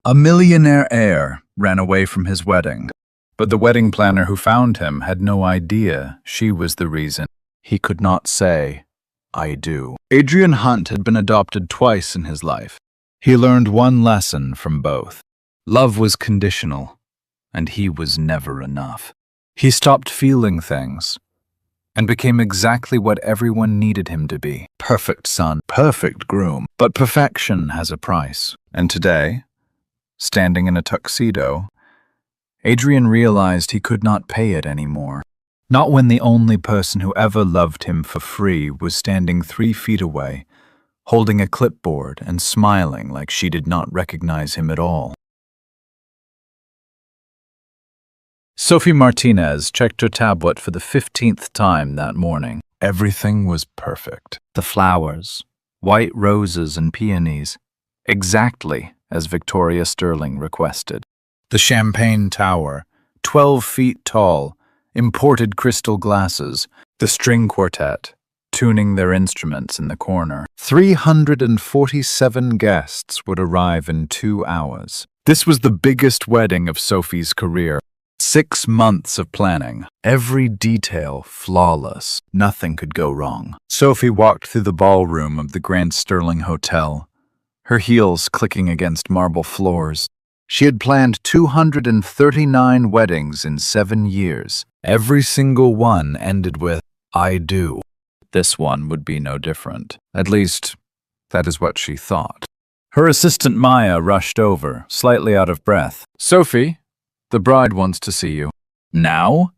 A millionaire heir ran away from his wedding, but the wedding planner who found him had no idea she was the reason. He could not say, "I do." Adrian Hunt had been adopted twice in his life. He learned one lesson from both. Love was conditional, and he was never enough. He stopped feeling things and became exactly what everyone needed him to be. Perfect son, perfect groom. But perfection has a price. And today, standing in a tuxedo, Adrian realized he could not pay it anymore. Not when the only person who ever loved him for free was standing 3 feet away, holding a clipboard and smiling like she did not recognize him at all. Sophie Martinez checked her tablet for the 15th time that morning. Everything was perfect. The flowers, white roses and peonies, exactly as Victoria Sterling requested. The champagne tower, 12 feet tall, imported crystal glasses, the string quartet, tuning their instruments in the corner. 347 guests would arrive in 2 hours. This was the biggest wedding of Sophie's career. 6 months of planning, every detail flawless. Nothing could go wrong. Sophie walked through the ballroom of the Grand Sterling Hotel, her heels clicking against marble floors. She had planned 239 weddings in 7 years. Every single one ended with, "I do." This one would be no different. At least, that is what she thought. Her assistant Maya rushed over, slightly out of breath. "Sophie, the bride wants to see you." "Now?"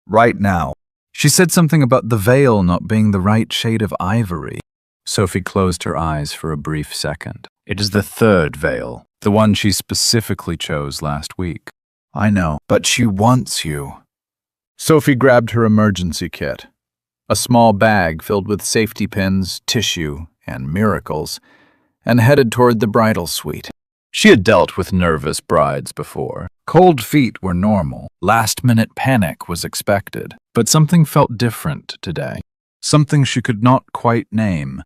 "Right now." She said something about the veil not being the right shade of ivory. Sophie closed her eyes for a brief second. "It is the 3rd veil, the one she specifically chose last week." "I know, but she wants you." Sophie grabbed her emergency kit, a small bag filled with safety pins, tissue, and miracles, and headed toward the bridal suite. She had dealt with nervous brides before. Cold feet were normal. Last-minute panic was expected. But something felt different today. Something she could not quite name.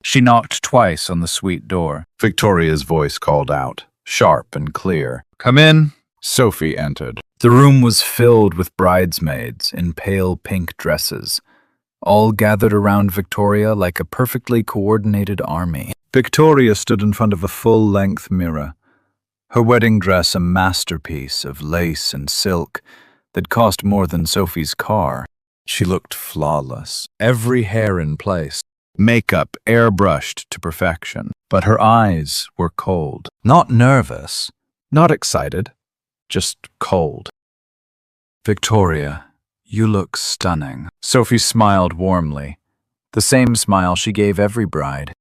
She knocked twice on the suite door. Victoria's voice called out, sharp and clear. "Come in." Sophie entered. The room was filled with bridesmaids in pale pink dresses, all gathered around Victoria like a perfectly coordinated army. Victoria stood in front of a full-length mirror, her wedding dress a masterpiece of lace and silk that cost more than Sophie's car. She looked flawless, every hair in place, makeup airbrushed to perfection. But her eyes were cold. Not nervous, not excited, just cold. "Victoria, you look stunning." Sophie smiled warmly, the same smile she gave every bride.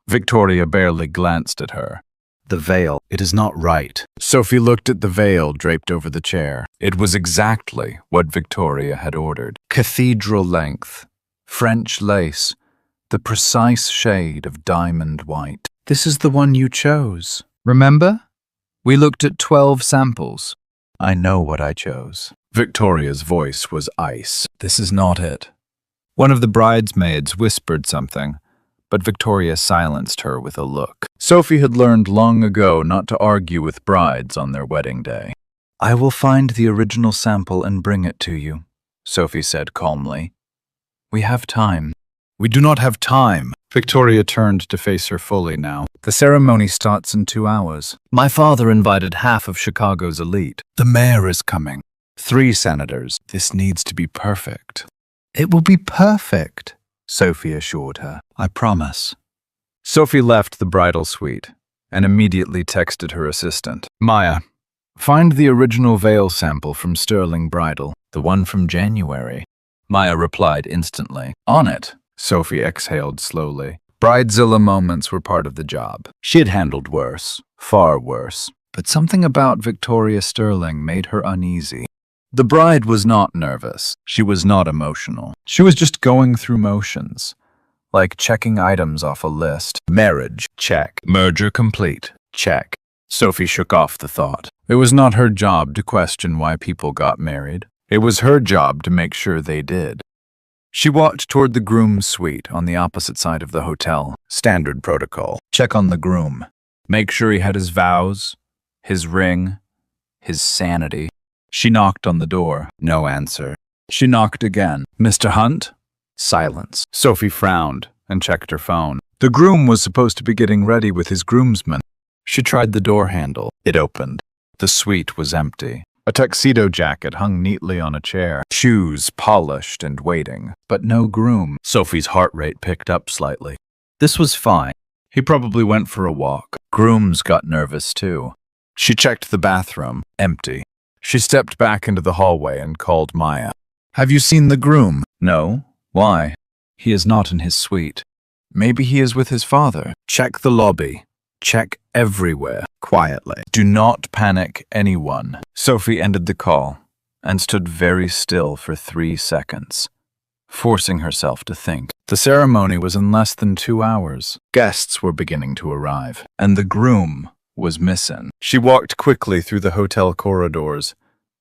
Victoria barely glanced at her. "The veil, it is not right." Sophie looked at the veil draped over the chair. It was exactly what Victoria had ordered. Cathedral length, French lace, the precise shade of diamond white. "This is the one you chose. Remember? We looked at 12 samples." "I know what I chose." Victoria's voice was ice. "This is not it." One of the bridesmaids whispered something, but Victoria silenced her with a look. Sophie had learned long ago not to argue with brides on their wedding day. "I will find the original sample and bring it to you," Sophie said calmly. "We have time." "We do not have time." Victoria turned to face her fully now. "The ceremony starts in 2 hours. My father invited half of Chicago's elite. The mayor is coming. 3 senators. This needs to be perfect." "It will be perfect," Sophie assured her. "I promise." Sophie left the bridal suite and immediately texted her assistant. "Maya, find the original veil sample from Sterling Bridal, the one from January." Maya replied instantly. "On it." Sophie exhaled slowly. Bridezilla moments were part of the job. She had handled worse, far worse. But something about Victoria Sterling made her uneasy. The bride was not nervous. She was not emotional. She was just going through motions, like checking items off a list. Marriage, check. Merger complete, check. Sophie shook off the thought. It was not her job to question why people got married. It was her job to make sure they did. She walked toward the groom's suite on the opposite side of the hotel. Standard protocol. Check on the groom. Make sure he had his vows, his ring, his sanity. She knocked on the door. No answer. She knocked again. Mr. Hunt? Silence. Sophie frowned and checked her phone. The groom was supposed to be getting ready with his groomsmen. She tried the door handle. It opened. The suite was empty. A tuxedo jacket hung neatly on a chair, shoes polished and waiting, but no groom. Sophie's heart rate picked up slightly. This was fine. He probably went for a walk. Grooms got nervous too. She checked the bathroom. Empty. She stepped back into the hallway and called Maya. Have you seen the groom? No. Why? He is not in his suite. Maybe he is with his father. Check the lobby. Check everywhere. Quietly. Do not panic anyone. Sophie ended the call and stood very still for 3 seconds, forcing herself to think. The ceremony was in less than 2 hours. Guests were beginning to arrive, and the groom was missing. She walked quickly through the hotel corridors,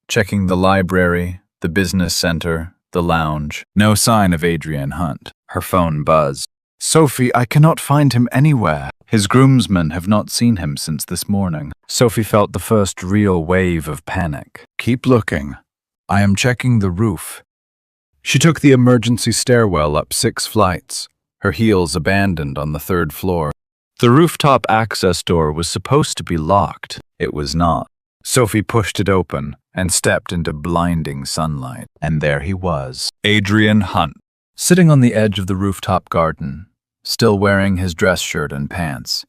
checking the library, the business center, the lounge. No sign of Adrian Hunt. Her phone buzzed. Sophie, I cannot find him anywhere. His groomsmen have not seen him since this morning. Sophie felt the first real wave of panic. Keep looking. I am checking the roof. She took the emergency stairwell up 6 flights, her heels abandoned on the 3rd floor. The rooftop access door was supposed to be locked. It was not. Sophie pushed it open and stepped into blinding sunlight. And there he was, Adrian Hunt, sitting on the edge of the rooftop garden, still wearing his dress shirt and pants,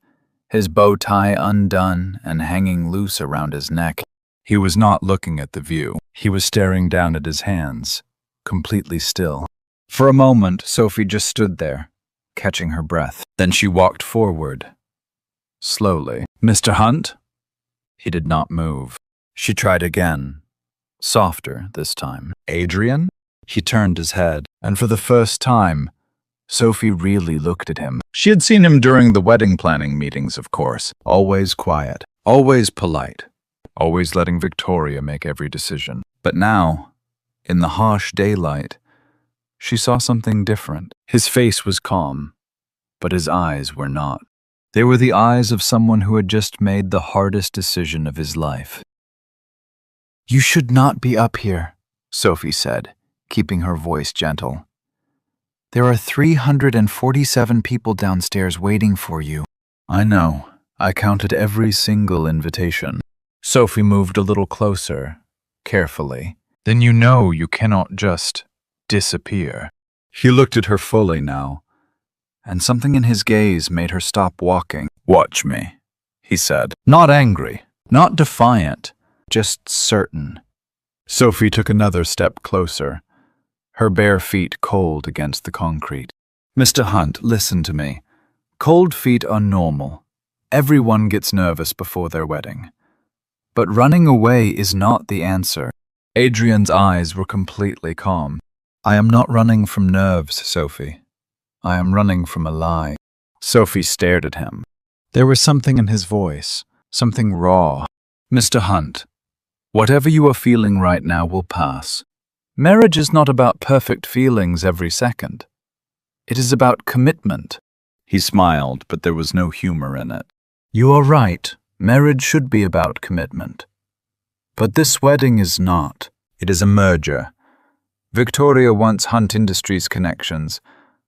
his bow tie undone and hanging loose around his neck. He was not looking at the view. He was staring down at his hands, completely still. For a moment, Sophie just stood there, catching her breath. Then she walked forward, slowly. Mr. Hunt? He did not move. She tried again, softer this time. Adrian? He turned his head, and for the first time, Sophie really looked at him. She had seen him during the wedding planning meetings, of course. Always quiet, always polite, always letting Victoria make every decision. But now, in the harsh daylight, she saw something different. His face was calm, but his eyes were not. They were the eyes of someone who had just made the hardest decision of his life. You should not be up here, Sophie said, keeping her voice gentle. There are 347 people downstairs waiting for you. I know. I counted every single invitation. Sophie moved a little closer, carefully. Then you know you cannot just disappear. He looked at her fully now, and something in his gaze made her stop walking. Watch me, he said. Not angry, not defiant, just certain. Sophie took another step closer, her bare feet cold against the concrete. Mr. Hunt, listen to me. Cold feet are normal. Everyone gets nervous before their wedding. But running away is not the answer. Adrian's eyes were completely calm. I am not running from nerves, Sophie. I am running from a lie. Sophie stared at him. There was something in his voice, something raw. Mr. Hunt, whatever you are feeling right now will pass. Marriage is not about perfect feelings every second. It is about commitment. He smiled, but there was no humor in it. You are right. Marriage should be about commitment. But this wedding is not. It is a merger. Victoria wants Hunt Industries connections.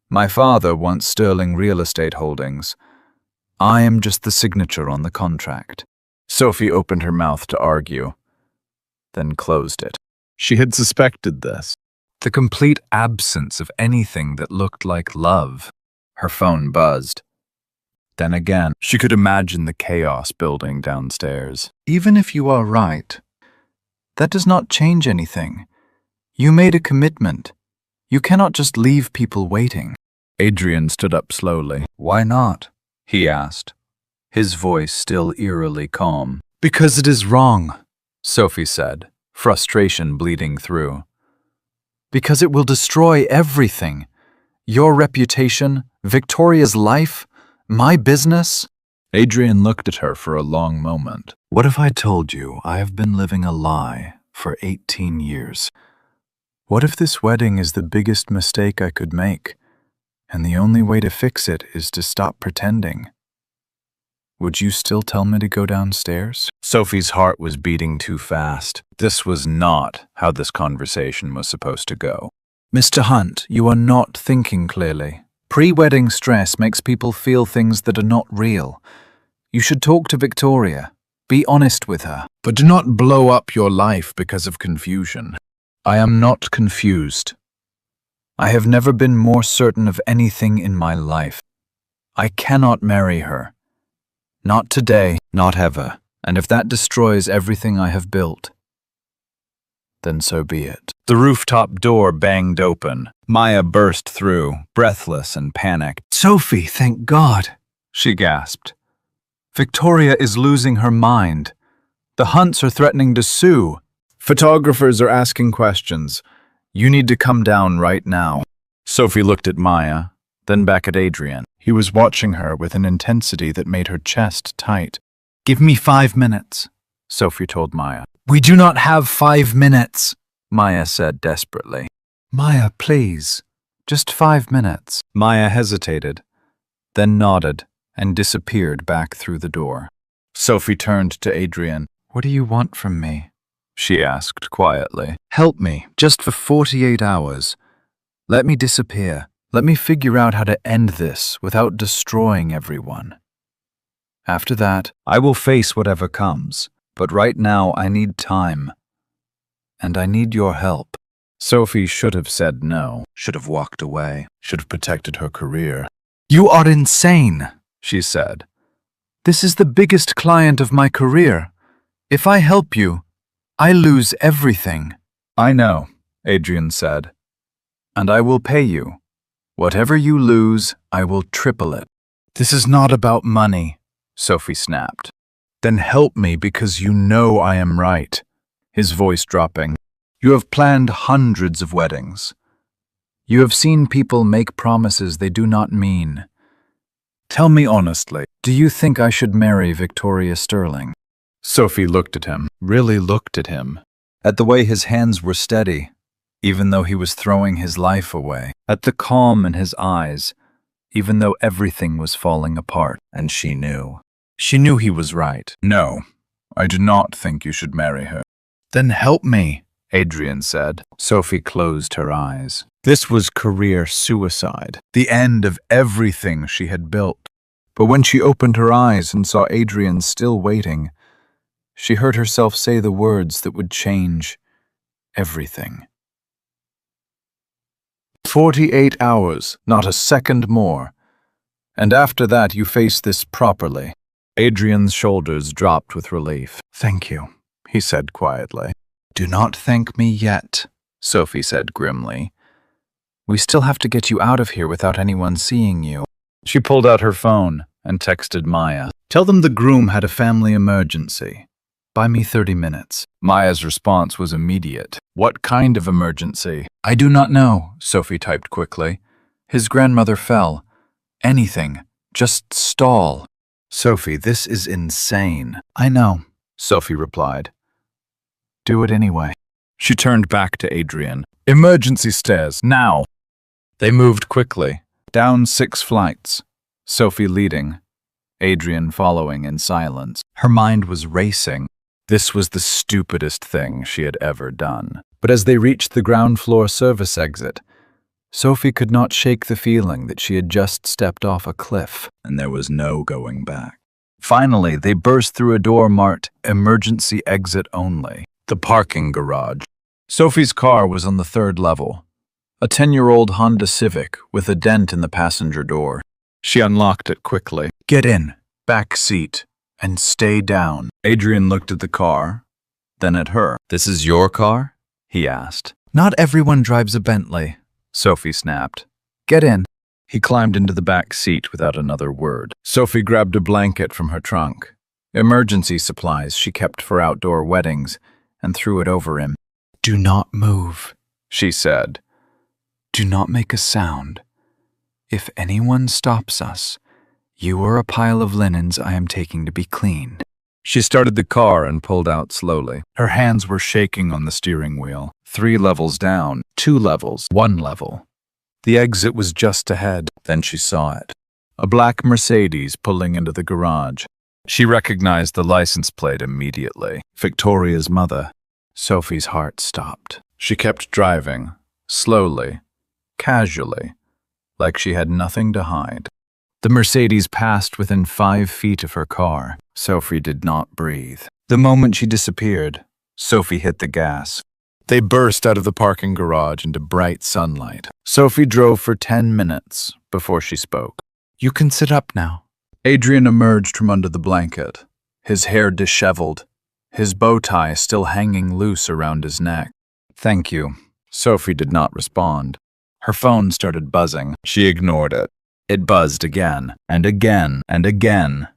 My father wants Sterling Real Estate Holdings. I am just the signature on the contract. Sophie opened her mouth to argue, then closed it. She had suspected this. The complete absence of anything that looked like love. Her phone buzzed. Then again, she could imagine the chaos building downstairs. Even if you are right, that does not change anything. You made a commitment. You cannot just leave people waiting. Adrian stood up slowly. Why not? He asked, his voice still eerily calm. Because it is wrong, Sophie said, frustration bleeding through. Because it will destroy everything. Your reputation, Victoria's life, my business. Adrian looked at her for a long moment. What if I told you I have been living a lie for 18 years? What if this wedding is the biggest mistake I could make, and the only way to fix it is to stop pretending? would you still tell me to go downstairs? Sophie's heart was beating too fast. This was not how this conversation was supposed to go. Mr. Hunt, you are not thinking clearly. Pre-wedding stress makes people feel things that are not real. You should talk to Victoria. Be honest with her. But do not blow up your life because of confusion. I am not confused. I have never been more certain of anything in my life. I cannot marry her. Not today, not ever. And if that destroys everything I have built, then so be it. The rooftop door banged open. Maya burst through, breathless and panicked. Sophie, thank God, she gasped. Victoria is losing her mind. The Hunts are threatening to sue. Photographers are asking questions. You need to come down right now. Sophie looked at Maya, then back at Adrian. He was watching her with an intensity that made her chest tight. Give me 5 minutes, Sophie told Maya. We do not have 5 minutes, Maya said desperately. Maya, please. Just 5 minutes. Maya hesitated, then nodded and disappeared back through the door. Sophie turned to Adrian. What do you want from me? She asked quietly. Help me, just for 48 hours. Let me disappear. Let me figure out how to end this without destroying everyone. After that, I will face whatever comes. But right now, I need time. And I need your help. Sophie should have said no, should have walked away, should have protected her career. You are insane, she said. This is the biggest client of my career. If I help you, I lose everything. I know, Adrian said. And I will pay you. Whatever you lose, I will triple it. This is not about money, Sophie snapped. Then help me because you know I am right. His voice dropping. You have planned hundreds of weddings. You have seen people make promises they do not mean. Tell me honestly, do you think I should marry Victoria Sterling? Sophie looked at him, really looked at him, at the way his hands were steady, even though he was throwing his life away, at the calm in his eyes, even though everything was falling apart, and she knew. She knew he was right. No, I do not think you should marry her. Then help me, Adrian said. Sophie closed her eyes. This was career suicide, the end of everything she had built. But when she opened her eyes and saw Adrian still waiting, she heard herself say the words that would change everything. 48 hours, not a second more. And after that you face this properly. Adrian's shoulders dropped with relief. Thank you, he said quietly. Do not thank me yet, Sophie said grimly. We still have to get you out of here without anyone seeing you. She pulled out her phone and texted Maya. Tell them the groom had a family emergency. Buy me 30 minutes. Maya's response was immediate. What kind of emergency? I do not know, Sophie typed quickly. His grandmother fell. Anything. Just stall. Sophie, this is insane. I know, Sophie replied. Do it anyway. She turned back to Adrian. Emergency stairs, now. They moved quickly, down 6 flights, Sophie leading, Adrian following in silence. Her mind was racing. This was the stupidest thing she had ever done. But as they reached the ground floor service exit, Sophie could not shake the feeling that she had just stepped off a cliff, and there was no going back. Finally, they burst through a door marked Emergency Exit Only, the parking garage. Sophie's car was on the 3rd level, a 10-year-old Honda Civic with a dent in the passenger door. She unlocked it quickly. Get in, back seat, and stay down. Adrian looked at the car, then at her. This is your car? He asked. Not everyone drives a Bentley, Sophie snapped. Get in. He climbed into the back seat without another word. Sophie grabbed a blanket from her trunk, emergency supplies she kept for outdoor weddings, and threw it over him. Do not move, she said. Do not make a sound. If anyone stops us, you are a pile of linens I am taking to be cleaned. She started the car and pulled out slowly. Her hands were shaking on the steering wheel. 3 levels down, 2 levels, 1 level. The exit was just ahead. Then she saw it. A black Mercedes pulling into the garage. She recognized the license plate immediately. Victoria's mother. Sophie's heart stopped. She kept driving, slowly, casually, like she had nothing to hide. The Mercedes passed within 5 feet of her car. Sophie did not breathe. The moment she disappeared, Sophie hit the gas. They burst out of the parking garage into bright sunlight. Sophie drove for 10 minutes before she spoke. "You can sit up now." Adrian emerged from under the blanket, his hair disheveled, his bow tie still hanging loose around his neck. "Thank you." Sophie did not respond. Her phone started buzzing. She ignored it. It buzzed again, and again, and again.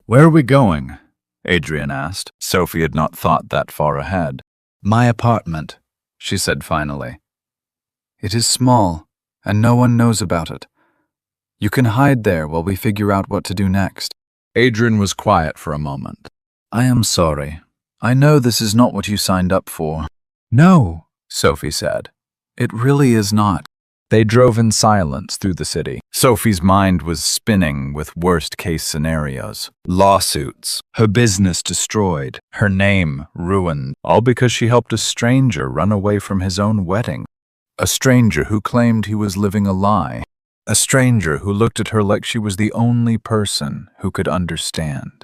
"Where are we going?" Adrian asked. Sophie had not thought that far ahead. "My apartment," she said finally. "It is small, and no one knows about it. You can hide there while we figure out what to do next." Adrian was quiet for a moment. "I am sorry. I know this is not what you signed up for." "No," Sophie said. "It really is not." They drove in silence through the city. Sophie's mind was spinning with worst-case scenarios. Lawsuits, her business destroyed, her name ruined, all because she helped a stranger run away from his own wedding. A stranger who claimed he was living a lie. A stranger who looked at her like she was the only person who could understand.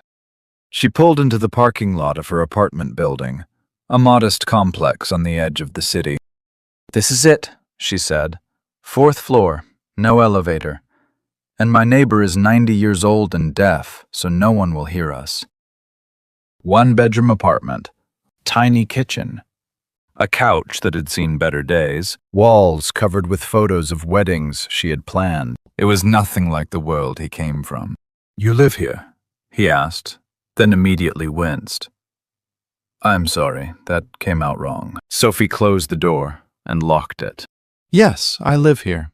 She pulled into the parking lot of her apartment building, a modest complex on the edge of the city. "This is it," she said. "4th floor, no elevator. And my neighbor is 90 years old and deaf, so no one will hear us." 1-bedroom apartment. Tiny kitchen. A couch that had seen better days. Walls covered with photos of weddings she had planned. It was nothing like the world he came from. "You live here?" he asked, then immediately winced. "I'm sorry, that came out wrong." Sophie closed the door and locked it. "Yes, I live here."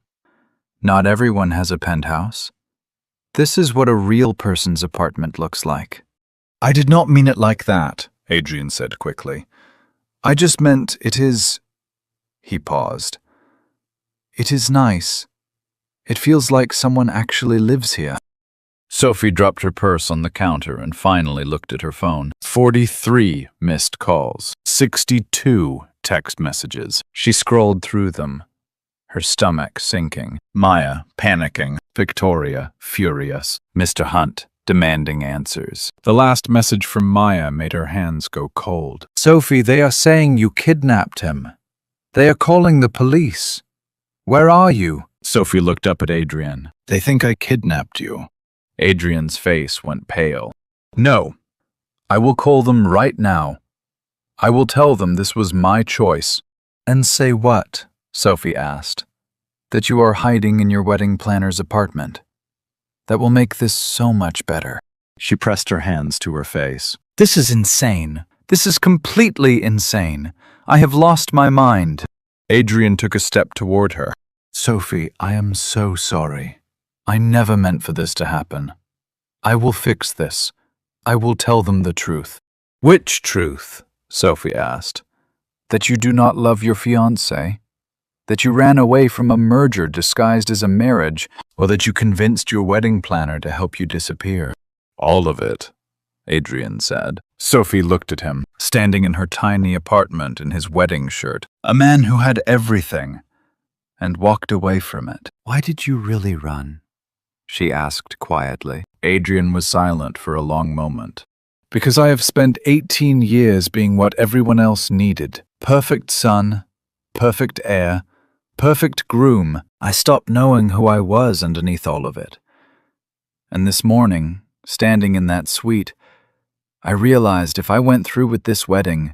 "Not everyone has a penthouse. This is what a real person's apartment looks like." "I did not mean it like that," Adrian said quickly. "I just meant it is—" He paused. "It is nice. It feels like someone actually lives here." Sophie dropped her purse on the counter and finally looked at her phone. 43 missed calls. 62 text messages. She scrolled through them, her stomach sinking. Maya, panicking. Victoria, furious. Mr. Hunt, demanding answers. The last message from Maya made her hands go cold. "Sophie, they are saying you kidnapped him. They are calling the police. Where are you?" Sophie looked up at Adrian. "They think I kidnapped you." Adrian's face went pale. "No. I will call them right now. I will tell them this was my choice." "And say what?" Sophie asked. "That you are hiding in your wedding planner's apartment. That will make this so much better." She pressed her hands to her face. "This is insane. This is completely insane. I have lost my mind." Adrian took a step toward her. "Sophie, I am so sorry. I never meant for this to happen. I will fix this. I will tell them the truth." "Which truth?" Sophie asked. "That you do not love your fiancé? That you ran away from a merger disguised as a marriage, or that you convinced your wedding planner to help you disappear?" "All of it," Adrian said. Sophie looked at him, standing in her tiny apartment in his wedding shirt, a man who had everything, and walked away from it. "Why did you really run?" she asked quietly. Adrian was silent for a long moment. "Because I have spent 18 years being what everyone else needed. Perfect son, perfect heir, perfect groom. I stopped knowing who I was underneath all of it. And this morning, standing in that suite, I realized if I went through with this wedding,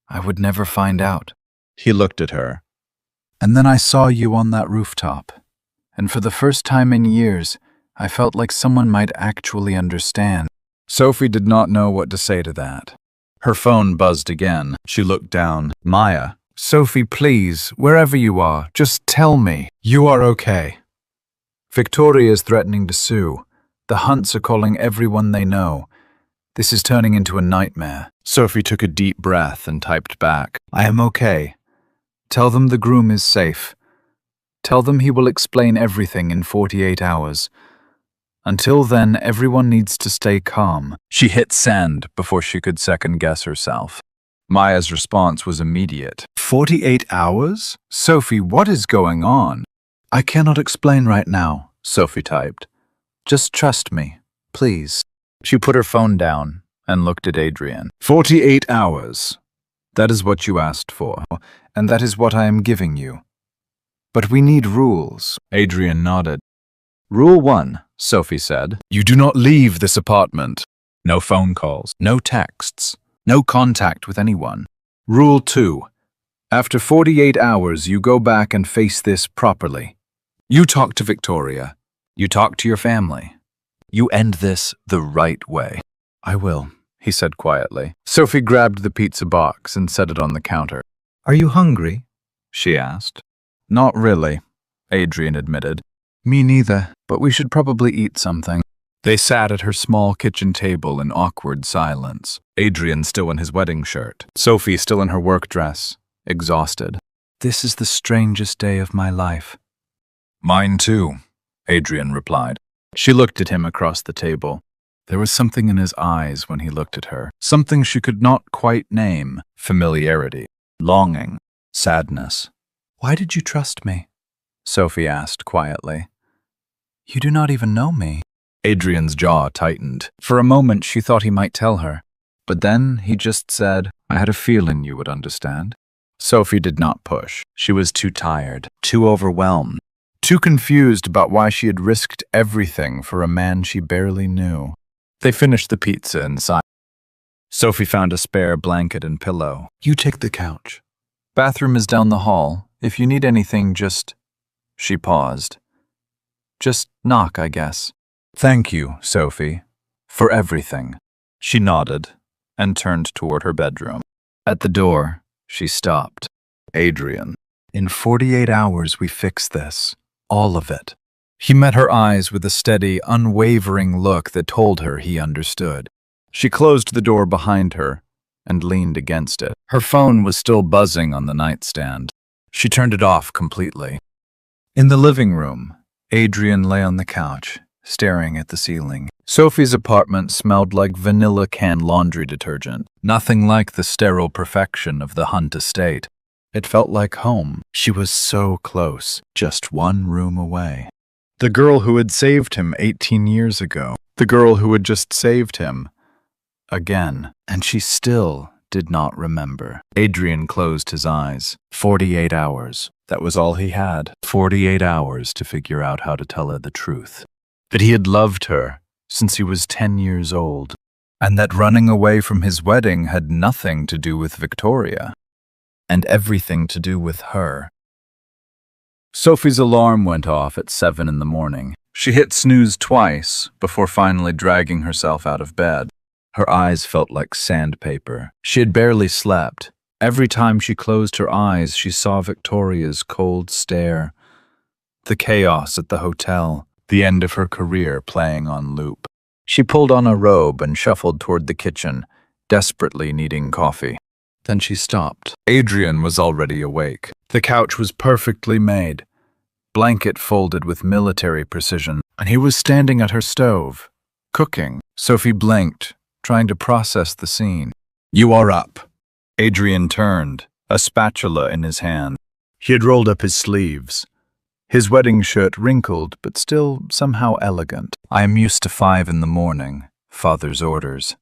I would never find out." He looked at her. "And then I saw you on that rooftop. And for the first time in years, I felt like someone might actually understand." Sophie did not know what to say to that. Her phone buzzed again. She looked down. "Maya." "Sophie, please, wherever you are, just tell me. You are okay. Victoria is threatening to sue. The Hunts are calling everyone they know. This is turning into a nightmare." Sophie took a deep breath and typed back. "I am okay. Tell them the groom is safe. Tell them he will explain everything in 48 hours. Until then, everyone needs to stay calm. She hit send before she could second-guess herself. Maya's response was immediate. 48 hours? Sophie, what is going on? I cannot explain right now, Sophie typed. Just trust me, please. She put her phone down and looked at Adrian. 48 hours. That is what you asked for, and that is what I am giving you. But we need rules. Adrian nodded. Rule 1, Sophie said. You do not leave this apartment. No phone calls, no texts, no contact with anyone. Rule 2. After 48 hours, you go back and face this properly. You talk to Victoria. You talk to your family. You end this the right way. I will, he said quietly. Sophie grabbed the pizza box and set it on the counter. Are you hungry? She asked. Not really, Adrian admitted. Me neither, but we should probably eat something. They sat at her small kitchen table in awkward silence. Adrian still in his wedding shirt. Sophie still in her work dress, exhausted. This is the strangest day of my life. Mine too, Adrian replied. She looked at him across the table. There was something in his eyes when he looked at her. Something she could not quite name. Familiarity, longing, sadness. Why did you trust me? Sophie asked quietly. You do not even know me. Adrian's jaw tightened. For a moment she thought he might tell her. But then he just said, I had a feeling you would understand. Sophie did not push. She was too tired, too overwhelmed, too confused about why she had risked everything for a man she barely knew. They finished the pizza in silence. Sophie found a spare blanket and pillow. You take the couch. Bathroom is down the hall. If you need anything, just... She paused. Just knock, I guess. Thank you, Sophie, for everything. She nodded and turned toward her bedroom. At the door, she stopped. Adrian, in 48 hours we fix this. All of it. He met her eyes with a steady, unwavering look that told her he understood. She closed the door behind her and leaned against it. Her phone was still buzzing on the nightstand. She turned it off completely. In the living room, Adrian lay on the couch, staring at the ceiling. Sophie's apartment smelled like vanilla canned laundry detergent, nothing like the sterile perfection of the Hunt estate. It felt like home. She was so close, just one room away. The girl who had saved him 18 years ago. The girl who had just saved him. Again. And she still did not remember. Adrian closed his eyes. 48 hours. That was all he had. 48 hours to figure out how to tell her the truth. That he had loved her since he was 10 years old. And that running away from his wedding had nothing to do with Victoria. And everything to do with her. Sophie's alarm went off at 7 in the morning. She hit snooze twice before finally dragging herself out of bed. Her eyes felt like sandpaper. She had barely slept. Every time she closed her eyes, she saw Victoria's cold stare. The chaos at the hotel, the end of her career playing on loop. She pulled on a robe and shuffled toward the kitchen, desperately needing coffee. Then she stopped. Adrian was already awake. The couch was perfectly made, blanket folded with military precision, and he was standing at her stove, cooking. Sophie blinked, trying to process the scene. You are up. Adrian turned, a spatula in his hand. He had rolled up his sleeves. His wedding shirt wrinkled, but still somehow elegant. I am used to 5 in the morning, father's orders.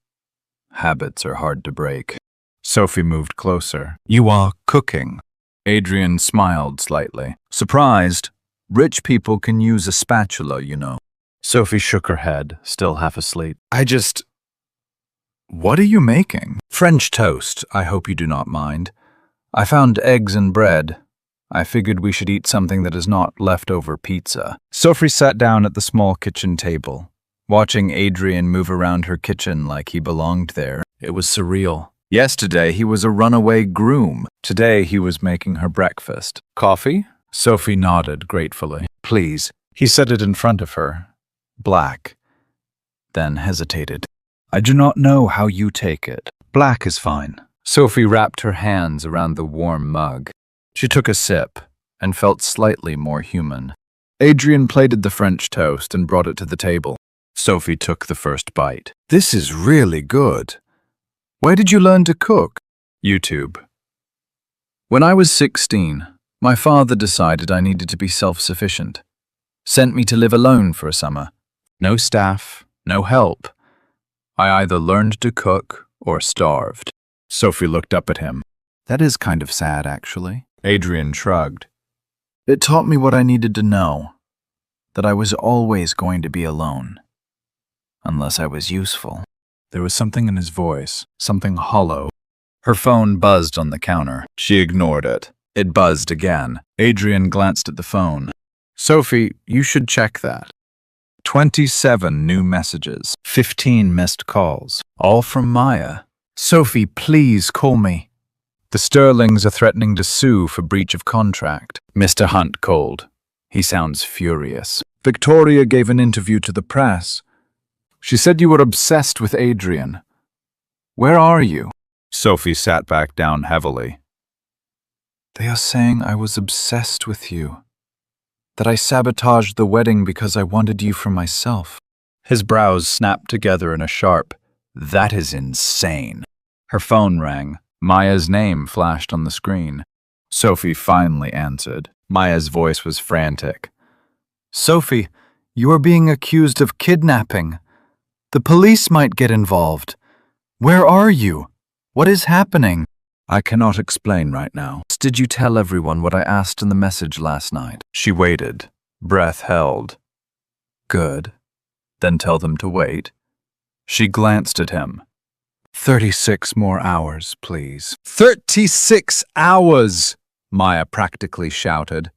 Habits are hard to break. Sophie moved closer. You are cooking. Adrian smiled slightly. Surprised. Rich people can use a spatula, you know. Sophie shook her head, still half asleep. What are you making? French toast, I hope you do not mind. I found eggs and bread. I figured we should eat something that is not leftover pizza. Sophie sat down at the small kitchen table, watching Adrian move around her kitchen like he belonged there. It was surreal. Yesterday, he was a runaway groom. Today, he was making her breakfast. Coffee? Sophie nodded gratefully. Please. He set it in front of her. Black. Then hesitated. I do not know how you take it. Black is fine. Sophie wrapped her hands around the warm mug. She took a sip and felt slightly more human. Adrian plated the French toast and brought it to the table. Sophie took the first bite. This is really good. Where did you learn to cook? YouTube. When I was 16, my father decided I needed to be self-sufficient. Sent me to live alone for a summer. No staff, no help. I either learned to cook or starved. Sophie looked up at him. That is kind of sad, actually. Adrian shrugged. It taught me what I needed to know, that I was always going to be alone, unless I was useful. There was something in his voice, something hollow. Her phone buzzed on the counter. She ignored it. It buzzed again. Adrian glanced at the phone. Sophie, you should check that. 27 new messages, 15 missed calls, all from Maya. Sophie, please call me. The Sterlings are threatening to sue for breach of contract. Mr. Hunt called. He sounds furious. Victoria gave an interview to the press. She said you were obsessed with Adrian. Where are you? Sophie sat back down heavily. They are saying I was obsessed with you. That I sabotaged the wedding because I wanted you for myself. His brows snapped together in a sharp, that is insane. Her phone rang. Maya's name flashed on the screen. Sophie finally answered. Maya's voice was frantic. Sophie, you are being accused of kidnapping. The police might get involved. Where are you? What is happening? I cannot explain right now. Did you tell everyone what I asked in the message last night? She waited, breath held. Good. Then tell them to wait. She glanced at him. 36 more hours, please. 36 hours! Maya practically shouted.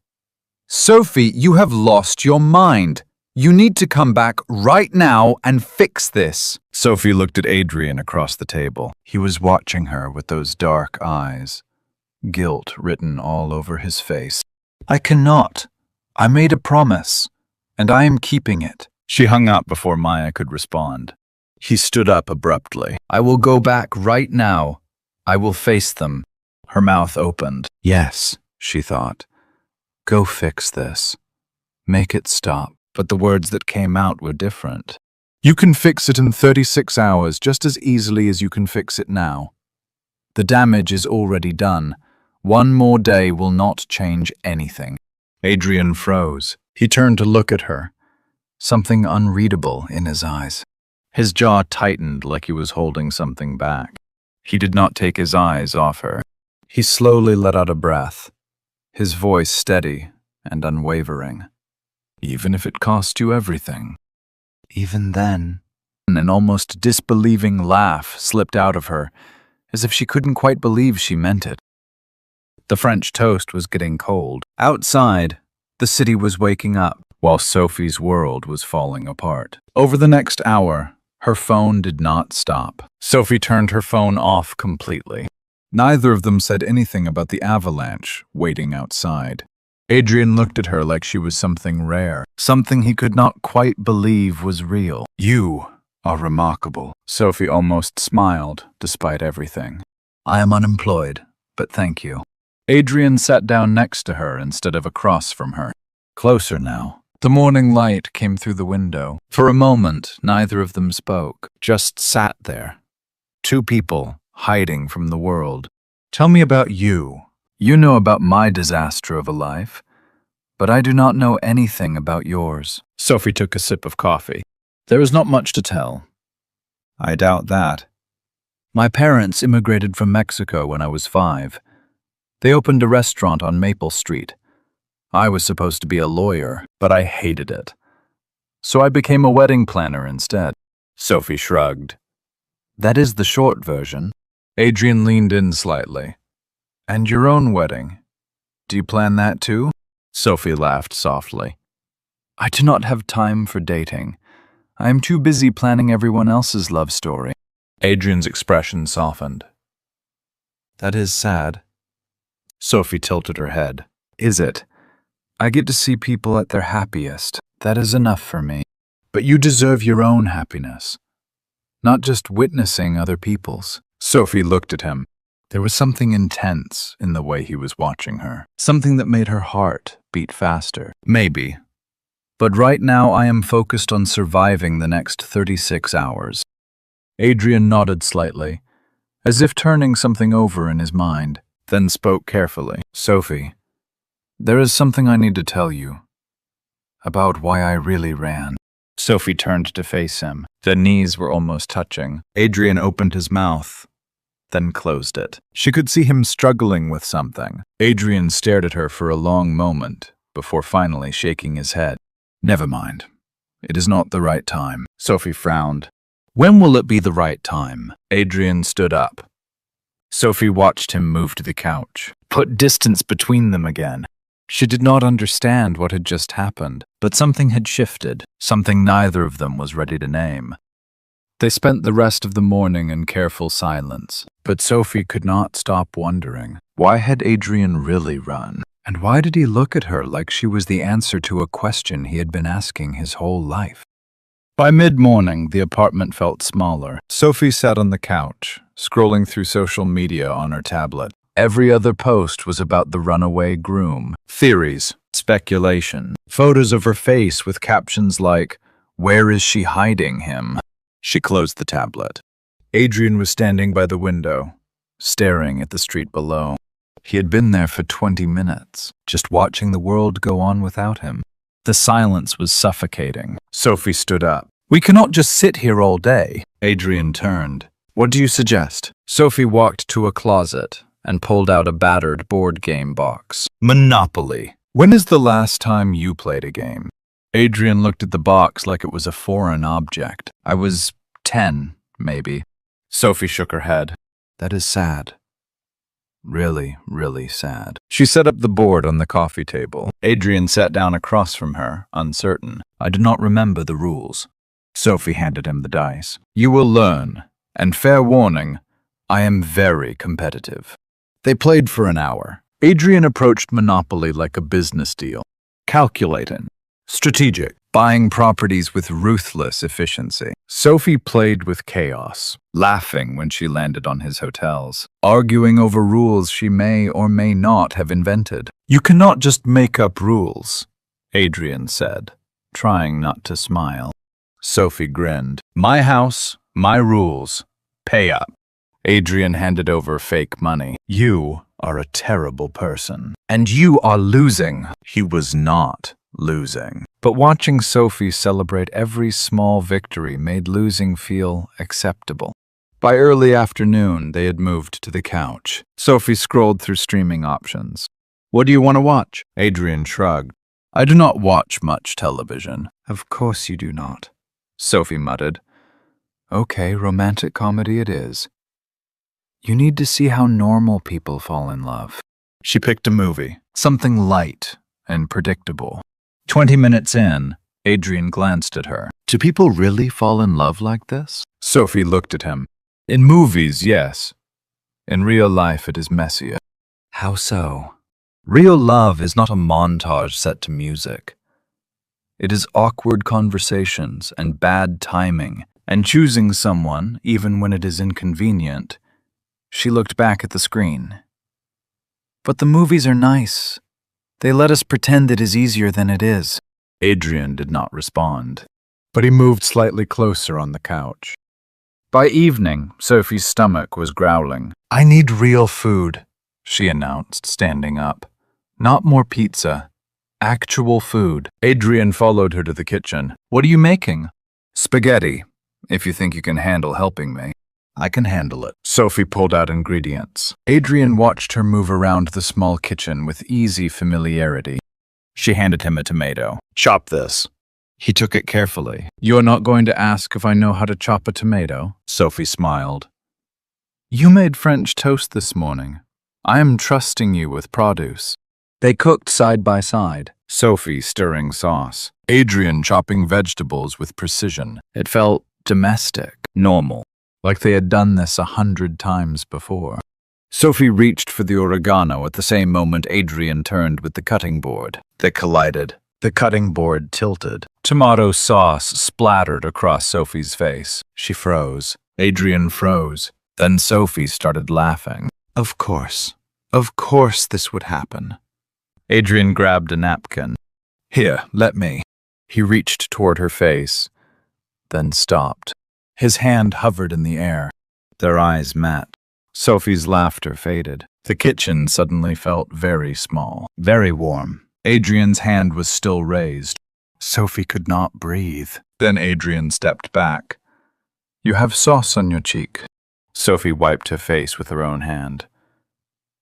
Sophie, you have lost your mind. You need to come back right now and fix this. Sophie looked at Adrian across the table. He was watching her with those dark eyes, guilt written all over his face. I cannot. I made a promise, and I am keeping it. She hung up before Maya could respond. He stood up abruptly. I will go back right now. I will face them. Her mouth opened. Yes, she thought. Go fix this. Make it stop. But the words that came out were different. You can fix it in 36 hours just as easily as you can fix it now. The damage is already done. One more day will not change anything. Adrian froze. He turned to look at her. Something unreadable in his eyes. His jaw tightened like he was holding something back. He did not take his eyes off her. He slowly let out a breath, his voice steady and unwavering. Even if it cost you everything. Even then. An almost disbelieving laugh slipped out of her, as if she couldn't quite believe she meant it. The French toast was getting cold. Outside, the city was waking up, while Sophie's world was falling apart. Over the next hour, her phone did not stop. Sophie turned her phone off completely. Neither of them said anything about the avalanche waiting outside. Adrian looked at her like she was something rare, something he could not quite believe was real. You are remarkable. Sophie almost smiled, despite everything. I am unemployed, but thank you. Adrian sat down next to her instead of across from her. Closer now. The morning light came through the window. For a moment, neither of them spoke, just sat there. Two people, hiding from the world. Tell me about you. You know about my disaster of a life, but I do not know anything about yours. Sophie took a sip of coffee. There is not much to tell. I doubt that. My parents immigrated from Mexico when I was 5. They opened a restaurant on Maple Street. I was supposed to be a lawyer, but I hated it. So I became a wedding planner instead. Sophie shrugged. That is the short version. Adrian leaned in slightly. And your own wedding? Do you plan that too? Sophie laughed softly. I do not have time for dating. I am too busy planning everyone else's love story. Adrian's expression softened. That is sad. Sophie tilted her head. Is it? I get to see people at their happiest. That is enough for me. But you deserve your own happiness, not just witnessing other people's. Sophie looked at him. There was something intense in the way he was watching her, something that made her heart beat faster. Maybe. But right now I am focused on surviving the next 36 hours. Adrian nodded slightly, as if turning something over in his mind, then spoke carefully. Sophie, there is something I need to tell you about why I really ran. Sophie turned to face him. Their knees were almost touching. Adrian opened his mouth, then closed it. She could see him struggling with something. Adrian stared at her for a long moment before finally shaking his head. Never mind. It is not the right time. Sophie frowned. When will it be the right time? Adrian stood up. Sophie watched him move to the couch, put distance between them again. She did not understand what had just happened, but something had shifted, something neither of them was ready to name. They spent the rest of the morning in careful silence, but Sophie could not stop wondering, why had Adrian really run? And why did he look at her like she was the answer to a question he had been asking his whole life? By mid-morning, the apartment felt smaller. Sophie sat on the couch, scrolling through social media on her tablet. Every other post was about the runaway groom. Theories, speculation, photos of her face with captions like, "Where is she hiding him?" She closed the tablet. Adrian was standing by the window, staring at the street below. He had been there for 20 minutes, just watching the world go on without him. The silence was suffocating. Sophie stood up. "We cannot just sit here all day." Adrian turned. "What do you suggest?" Sophie walked to a closet and pulled out a battered board game box. Monopoly. When is the last time you played a game? Adrian looked at the box like it was a foreign object. I was 10, maybe. Sophie shook her head. That is sad. Really, really sad. She set up the board on the coffee table. Adrian sat down across from her, uncertain. I do not remember the rules. Sophie handed him the dice. You will learn, and fair warning, I am very competitive. They played for an hour. Adrian approached Monopoly like a business deal. Calculating. Strategic. Buying properties with ruthless efficiency. Sophie played with chaos, laughing when she landed on his hotels, arguing over rules she may or may not have invented. You cannot just make up rules, Adrian said, trying not to smile. Sophie grinned. My house, my rules. Pay up. Adrian handed over fake money. You are a terrible person. And you are losing. He was not losing. But watching Sophie celebrate every small victory made losing feel acceptable. By early afternoon, they had moved to the couch. Sophie scrolled through streaming options. What do you want to watch? Adrian shrugged. I do not watch much television. Of course you do not, Sophie muttered. Okay, romantic comedy it is. You need to see how normal people fall in love. She picked a movie, something light and predictable. 20 minutes in, Adrian glanced at her. Do people really fall in love like this? Sophie looked at him. In movies, yes. In real life, it is messier. How so? Real love is not a montage set to music. It is awkward conversations and bad timing, and choosing someone, even when it is inconvenient. She looked back at the screen. But the movies are nice. They let us pretend it is easier than it is. Adrian did not respond, but he moved slightly closer on the couch. By evening, Sophie's stomach was growling. I need real food, she announced, standing up. Not more pizza. Actual food. Adrian followed her to the kitchen. What are you making? Spaghetti, if you think you can handle helping me. I can handle it. Sophie pulled out ingredients. Adrian watched her move around the small kitchen with easy familiarity. She handed him a tomato. Chop this. He took it carefully. You are not going to ask if I know how to chop a tomato? Sophie smiled. You made French toast this morning. I am trusting you with produce. They cooked side by side, Sophie stirring sauce, Adrian chopping vegetables with precision. It felt domestic, normal. Like they had done this 100 times before. Sophie reached for the oregano at the same moment Adrian turned with the cutting board. They collided. The cutting board tilted. Tomato sauce splattered across Sophie's face. She froze. Adrian froze. Then Sophie started laughing. Of course this would happen. Adrian grabbed a napkin. Here, let me. He reached toward her face, then stopped. His hand hovered in the air. Their eyes met. Sophie's laughter faded. The kitchen suddenly felt very small, very warm. Adrian's hand was still raised. Sophie could not breathe. Then Adrian stepped back. "You have sauce on your cheek." Sophie wiped her face with her own hand.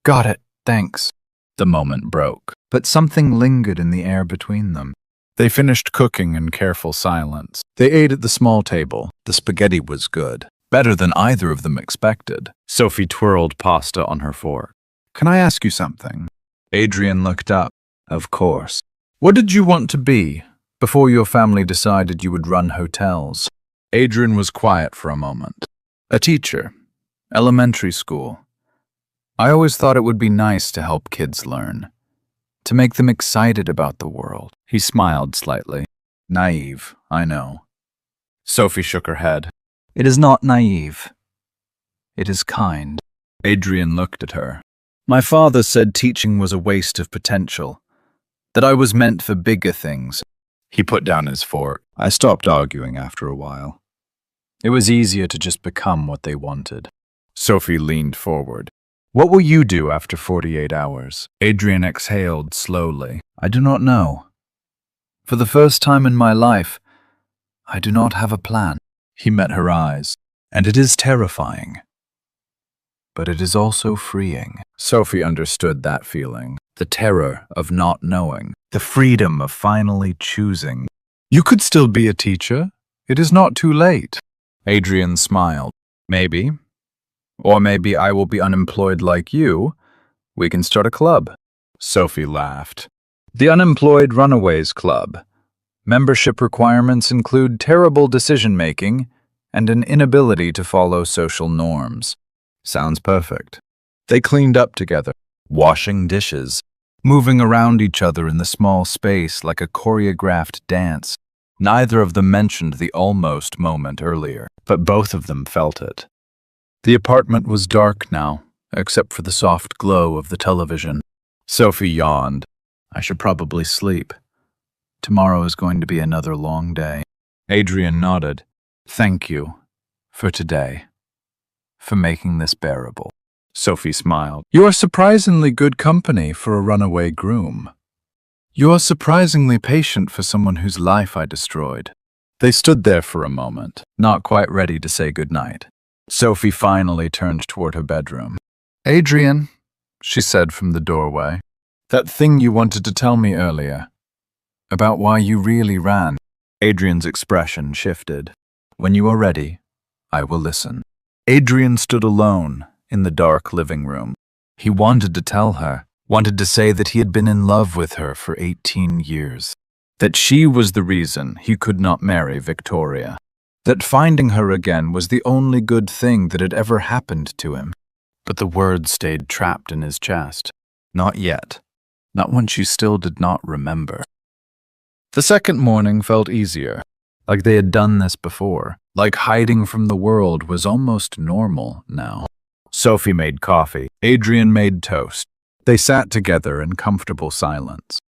"Got it, thanks." The moment broke, but something lingered in the air between them. They finished cooking in careful silence. They ate at the small table. The spaghetti was good, better than either of them expected. Sophie twirled pasta on her fork. "Can I ask you something?" Adrian looked up. "Of course." "What did you want to be before your family decided you would run hotels?" Adrian was quiet for a moment. "A teacher. Elementary school. I always thought it would be nice to help kids learn, to make them excited about the world." He smiled slightly. "Naive, I know." Sophie shook her head. "It is not naive. It is kind." Adrian looked at her. "My father said teaching was a waste of potential, that I was meant for bigger things." He put down his fork. I stopped arguing after a while. It was easier to just become what they wanted. Sophie leaned forward. "What will you do after 48 hours? Adrian exhaled slowly. "I do not know. For the first time in my life, I do not have a plan." He met her eyes. "And it is terrifying. But it is also freeing." Sophie understood that feeling. The terror of not knowing. The freedom of finally choosing. "You could still be a teacher. It is not too late." Adrian smiled. "Maybe. Or maybe I will be unemployed like you. We can start a club." Sophie laughed. "The Unemployed Runaways Club. Membership requirements include terrible decision-making and an inability to follow social norms." Sounds perfect. They cleaned up together, washing dishes, moving around each other in the small space like a choreographed dance. Neither of them mentioned the almost moment earlier, but both of them felt it. The apartment was dark now, except for the soft glow of the television. Sophie yawned. "I should probably sleep. Tomorrow is going to be another long day." Adrian nodded. "Thank you for today, for making this bearable." Sophie smiled. "You are surprisingly good company for a runaway groom. You are surprisingly patient for someone whose life I destroyed." They stood there for a moment, not quite ready to say goodnight. Sophie finally turned toward her bedroom. "Adrian," she said from the doorway, "that thing you wanted to tell me earlier, about why you really ran." Adrian's expression shifted. "When you are ready, I will listen." Adrian stood alone in the dark living room. He wanted to tell her, wanted to say that he had been in love with her for 18 years, that she was the reason he could not marry Victoria, that finding her again was the only good thing that had ever happened to him. But the words stayed trapped in his chest. Not yet. Not when she still did not remember. The second morning felt easier, like they had done this before, like hiding from the world was almost normal now. Sophie made coffee. Adrian made toast. They sat together in comfortable silence,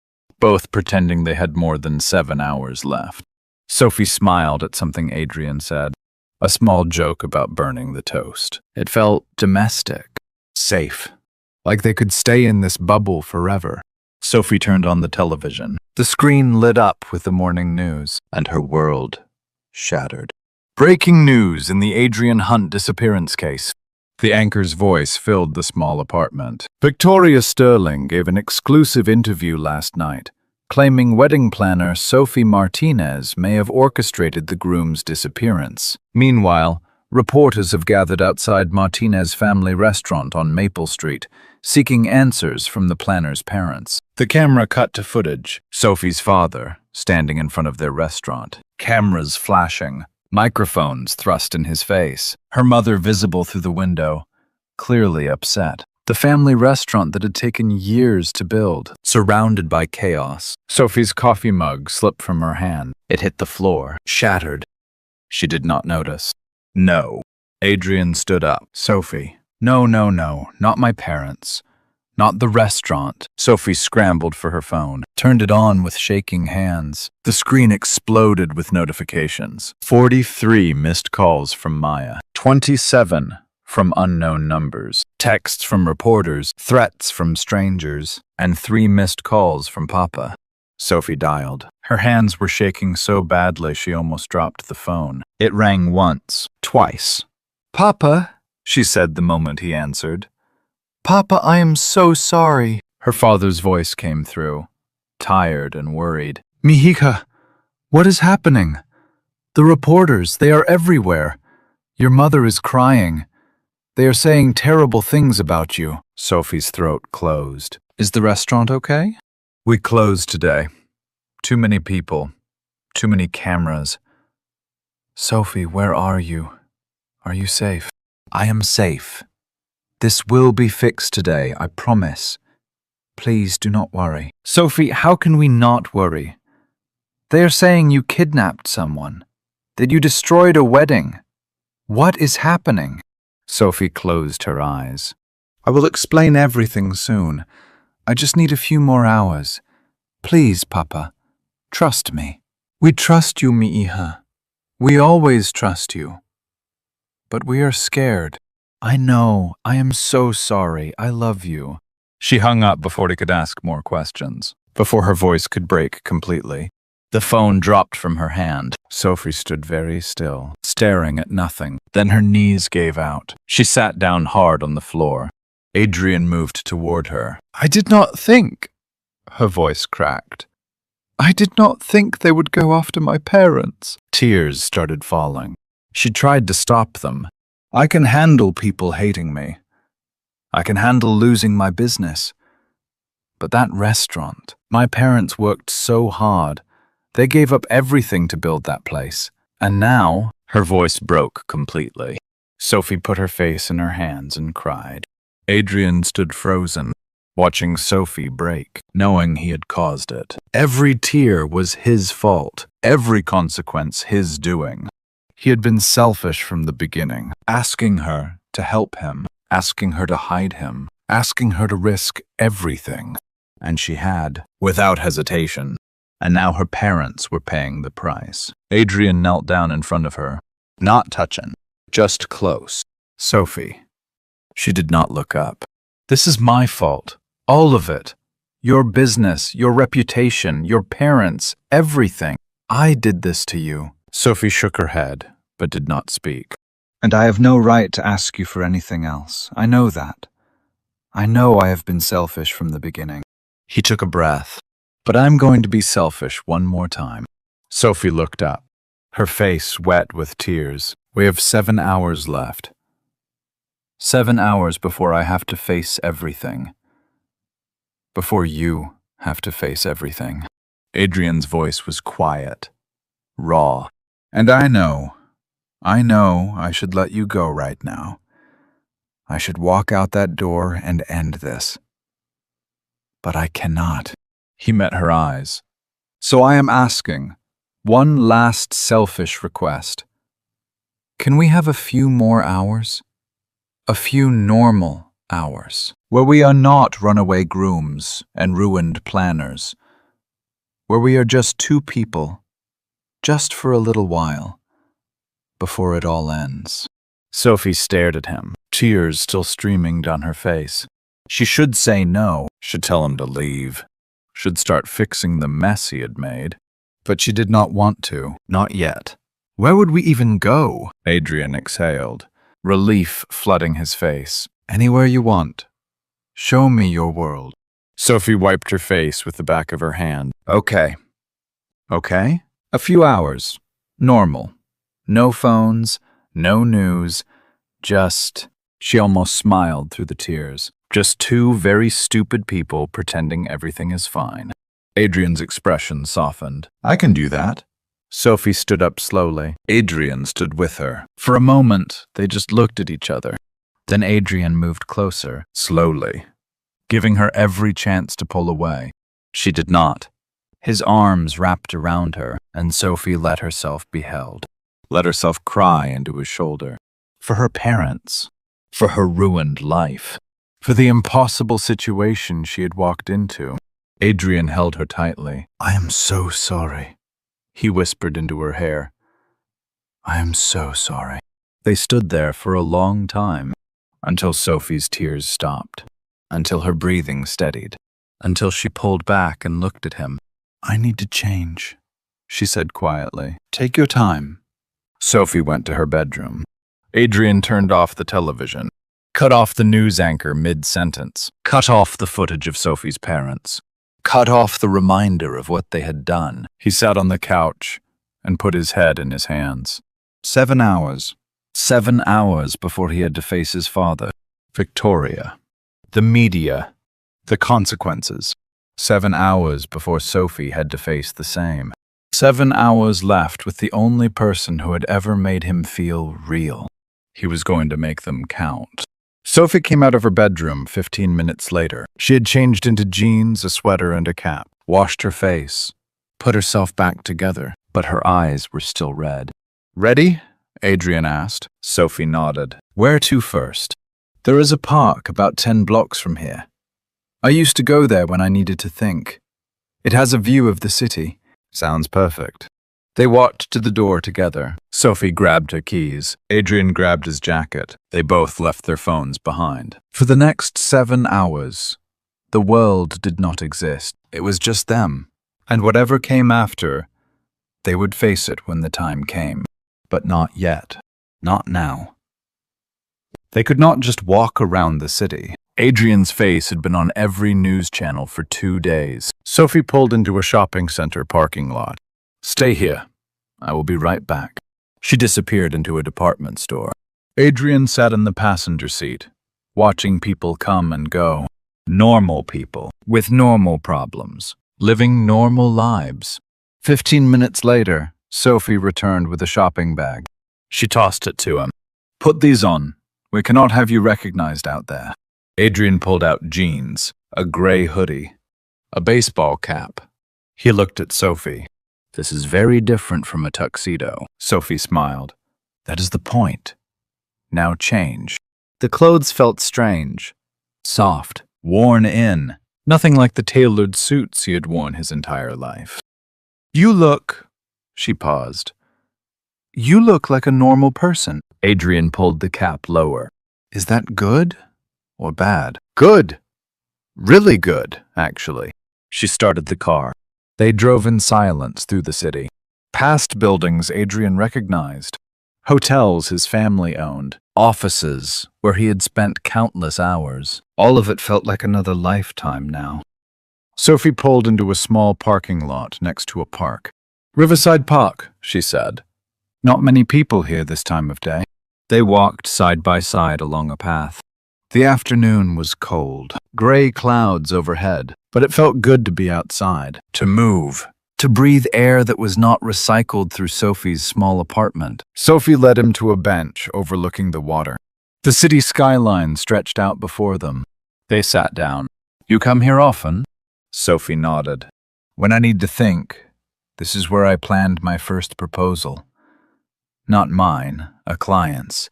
both pretending they had more than 7 hours left. Sophie smiled at something Adrian said, a small joke about burning the toast. It felt domestic, safe, like they could stay in this bubble forever. Sophie turned on the television. The screen lit up with the morning news, and her world shattered. Breaking news in the Adrian Hunt disappearance case. The anchor's voice filled the small apartment. Victoria Sterling gave an exclusive interview last night, claiming wedding planner Sophie Martinez may have orchestrated the groom's disappearance. Meanwhile, reporters have gathered outside Martinez family restaurant on Maple Street, seeking answers from the planner's parents. The camera cut to footage. Sophie's father, standing in front of their restaurant. Cameras flashing. Microphones thrust in his face. Her mother visible through the window, clearly upset. The family restaurant that had taken years to build, surrounded by chaos. Sophie's coffee mug slipped from her hand. It hit the floor, shattered. She did not notice. No. Adrian stood up. Sophie. No, not my parents. not the restaurant. Sophie scrambled for her phone, turned it on with shaking hands. The screen exploded with notifications. 43 missed calls from Maya, 27 from unknown numbers, texts from reporters, threats from strangers, and 3 missed calls from Papa. Sophie dialed. Her hands were shaking so badly she almost dropped the phone. It rang once, twice. "Papa," she said the moment he answered. "Papa, I am so sorry." Her father's voice came through, tired and worried. "Mihika, what is happening? The reporters, they are everywhere. Your mother is crying. They are saying terrible things about you." Sophie's throat closed. "Is the restaurant okay?" "We closed today. Too many people. Too many cameras." "Sophie, where are you? Are you safe?" "I am safe. This will be fixed today, I promise. Please do not worry." "Sophie, how can we not worry? They are saying you kidnapped someone, that you destroyed a wedding. What is happening?" Sophie closed her eyes. "I will explain everything soon. I just need a few more hours. Please, Papa, trust me." "We trust you, Miiha. We always trust you. But we are scared." "I know. I am so sorry. I love you." She hung up before he could ask more questions, before her voice could break completely. The phone dropped from her hand. Sophie stood very still, staring at nothing. Then her knees gave out. She sat down hard on the floor. Adrian moved toward her. "I did not think," her voice cracked. "I did not think they would go after my parents." Tears started falling. She tried to stop them. "I can handle people hating me. I can handle losing my business. But that restaurant, my parents worked so hard. They gave up everything to build that place. And now," her voice broke completely. Sophie put her face in her hands and cried. Adrian stood frozen, watching Sophie break, knowing he had caused it. Every tear was his fault, every consequence his doing. He had been selfish from the beginning, asking her to help him, asking her to hide him, asking her to risk everything. And she had, without hesitation. And now her parents were paying the price. Adrian knelt down in front of her, not touching, just close. "Sophie." She did not look up. "This is my fault. All of it. Your business, your reputation, your parents, everything. I did this to you." Sophie shook her head, but did not speak. "And I have no right to ask you for anything else. I know that. I know I have been selfish from the beginning." He took a breath. "But I'm going to be selfish one more time." Sophie looked up, her face wet with tears. "We have 7 hours left. 7 hours before I have to face everything. Before you have to face everything." Adrian's voice was quiet, raw. "And I know I should let you go right now. I should walk out that door and end this. But I cannot." He met her eyes. "So I am asking one last selfish request. Can we have a few more hours? A few normal hours, where we are not runaway grooms and ruined planners, where we are just two people, just for a little while, before it all ends." Sophie stared at him, tears still streaming down her face. She should say no, should tell him to leave, should start fixing the mess he had made. But she did not want to, not yet. "Where would we even go?" Adrian exhaled, relief flooding his face. "Anywhere you want. Show me your world." Sophie wiped her face with the back of her hand. "Okay. Okay? A few hours. Normal. No phones, no news, just..." She almost smiled through the tears. "Just two very stupid people pretending everything is fine." Adrian's expression softened. "I can do that." Sophie stood up slowly. Adrian stood with her. For a moment, they just looked at each other. Then Adrian moved closer, slowly, giving her every chance to pull away. She did not. His arms wrapped around her, and Sophie let herself be held, let herself cry into his shoulder. For her parents, for her ruined life. for the impossible situation she had walked into. Adrian held her tightly. "I am so sorry," he whispered into her hair. "I am so sorry." They stood there for a long time, until Sophie's tears stopped, until her breathing steadied, until she pulled back and looked at him. "I need to change," she said quietly. "Take your time." Sophie went to her bedroom. Adrian turned off the television, cut off the news anchor mid-sentence, cut off the footage of Sophie's parents, cut off the reminder of what they had done. He sat on the couch and put his head in his hands. 7 hours. 7 hours before he had to face his father, Victoria, the media, the consequences. 7 hours before Sophie had to face the same. 7 hours left with the only person who had ever made him feel real. He was going to make them count. Sophie came out of her bedroom 15 minutes later. She had changed into jeans, a sweater, and a cap, washed her face, put herself back together, but her eyes were still red. "Ready?" Adrian asked. Sophie nodded. "Where to first?" "There is a park about 10 blocks from here. I used to go there when I needed to think. It has a view of the city." "Sounds perfect." They walked to the door together. Sophie grabbed her keys. Adrian grabbed his jacket. They both left their phones behind. For the next 7 hours, the world did not exist. It was just them. And whatever came after, they would face it when the time came. But not yet. Not now. They could not just walk around the city. Adrian's face had been on every news channel for 2 days. Sophie pulled into a shopping center parking lot. "Stay here. I will be right back." She disappeared into a department store. Adrian sat in the passenger seat, watching people come and go. Normal people, with normal problems, living normal lives. 15 minutes later, Sophie returned with a shopping bag. She tossed it to him. "Put these on. We cannot have you recognized out there." Adrian pulled out jeans, a gray hoodie, a baseball cap. He looked at Sophie. "This is very different from a tuxedo." Sophie smiled. "That is the point. Now change." The clothes felt strange, soft, worn in, nothing like the tailored suits he had worn his entire life. "You look..." She paused. "You look like a normal person." Adrian pulled the cap lower. "Is that good or bad?" "Good. Really good, actually." She started the car. They drove in silence through the city. Past buildings Adrian recognized. Hotels his family owned. Offices where he had spent countless hours. All of it felt like another lifetime now. Sophie pulled into a small parking lot next to a park. "Riverside Park," she said. "Not many people here this time of day." They walked side by side along a path. The afternoon was cold, gray clouds overhead, but it felt good to be outside, to move, to breathe air that was not recycled through Sophie's small apartment. Sophie led him to a bench overlooking the water. The city skyline stretched out before them. They sat down. "You come here often?" Sophie nodded. "When I need to think, this is where I planned my first proposal. Not mine, a client's.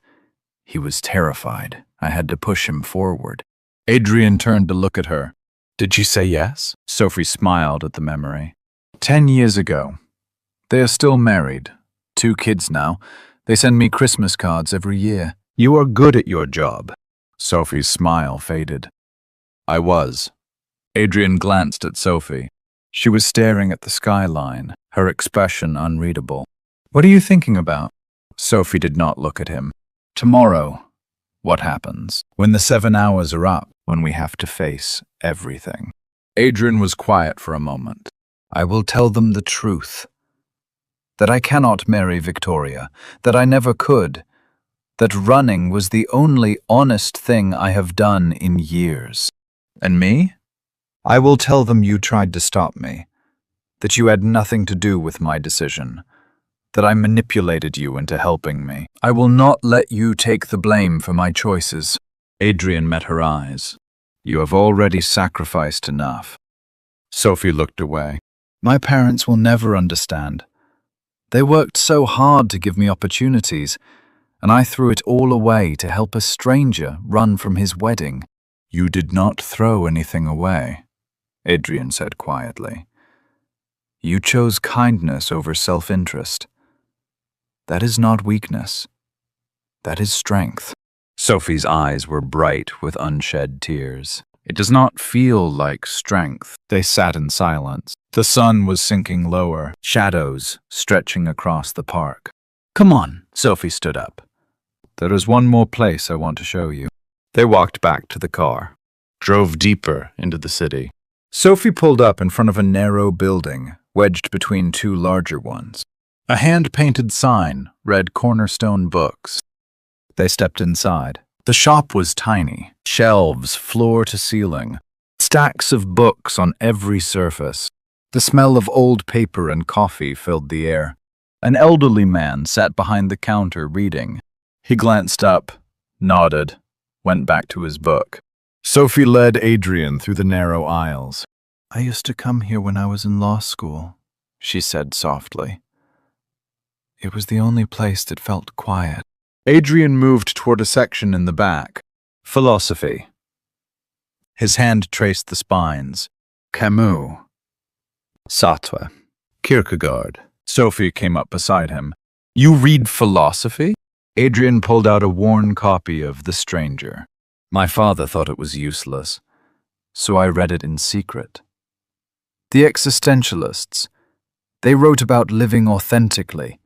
He was terrified. I had to push him forward." Adrian turned to look at her. "Did she say yes?" Sophie smiled at the memory. 10 years ago. They are still married. 2 kids now. They send me Christmas cards every year. "You are good at your job." Sophie's smile faded. "I was." Adrian glanced at Sophie. She was staring at the skyline, her expression unreadable. "What are you thinking about?" Sophie did not look at him. "Tomorrow. What happens? When the 7 hours are up, when we have to face everything." Adrian was quiet for a moment. "I will tell them the truth. That I cannot marry Victoria, that I never could, that running was the only honest thing I have done in years. And me? I will tell them you tried to stop me, that you had nothing to do with my decision, that I manipulated you into helping me. I will not let you take the blame for my choices." Adrian met her eyes. "You have already sacrificed enough." Sophie looked away. "My parents will never understand. They worked so hard to give me opportunities, and I threw it all away to help a stranger run from his wedding." You did not throw anything away, Adrian said quietly. You chose kindness over self-interest. That is not weakness. That is strength. Sophie's eyes were bright with unshed tears. It does not feel like strength. They sat in silence. The sun was sinking lower, shadows stretching across the park. Come on, Sophie stood up. There is one more place I want to show you. They walked back to the car, drove deeper into the city. Sophie pulled up in front of a narrow building, wedged between two larger ones. A hand-painted sign read Cornerstone Books. They stepped inside. The shop was tiny, shelves floor to ceiling, stacks of books on every surface. The smell of old paper and coffee filled the air. An elderly man sat behind the counter reading. He glanced up, nodded, went back to his book. Sophie led Adrian through the narrow aisles. I used to come here when I was in law school, she said softly. It was the only place that felt quiet. Adrian moved toward a section in the back. Philosophy. His hand traced the spines. Camus. Sartre. Kierkegaard. Sophie came up beside him. You read philosophy? Adrian pulled out a worn copy of The Stranger. My father thought it was useless, so I read it in secret. The existentialists, they wrote about living authentically,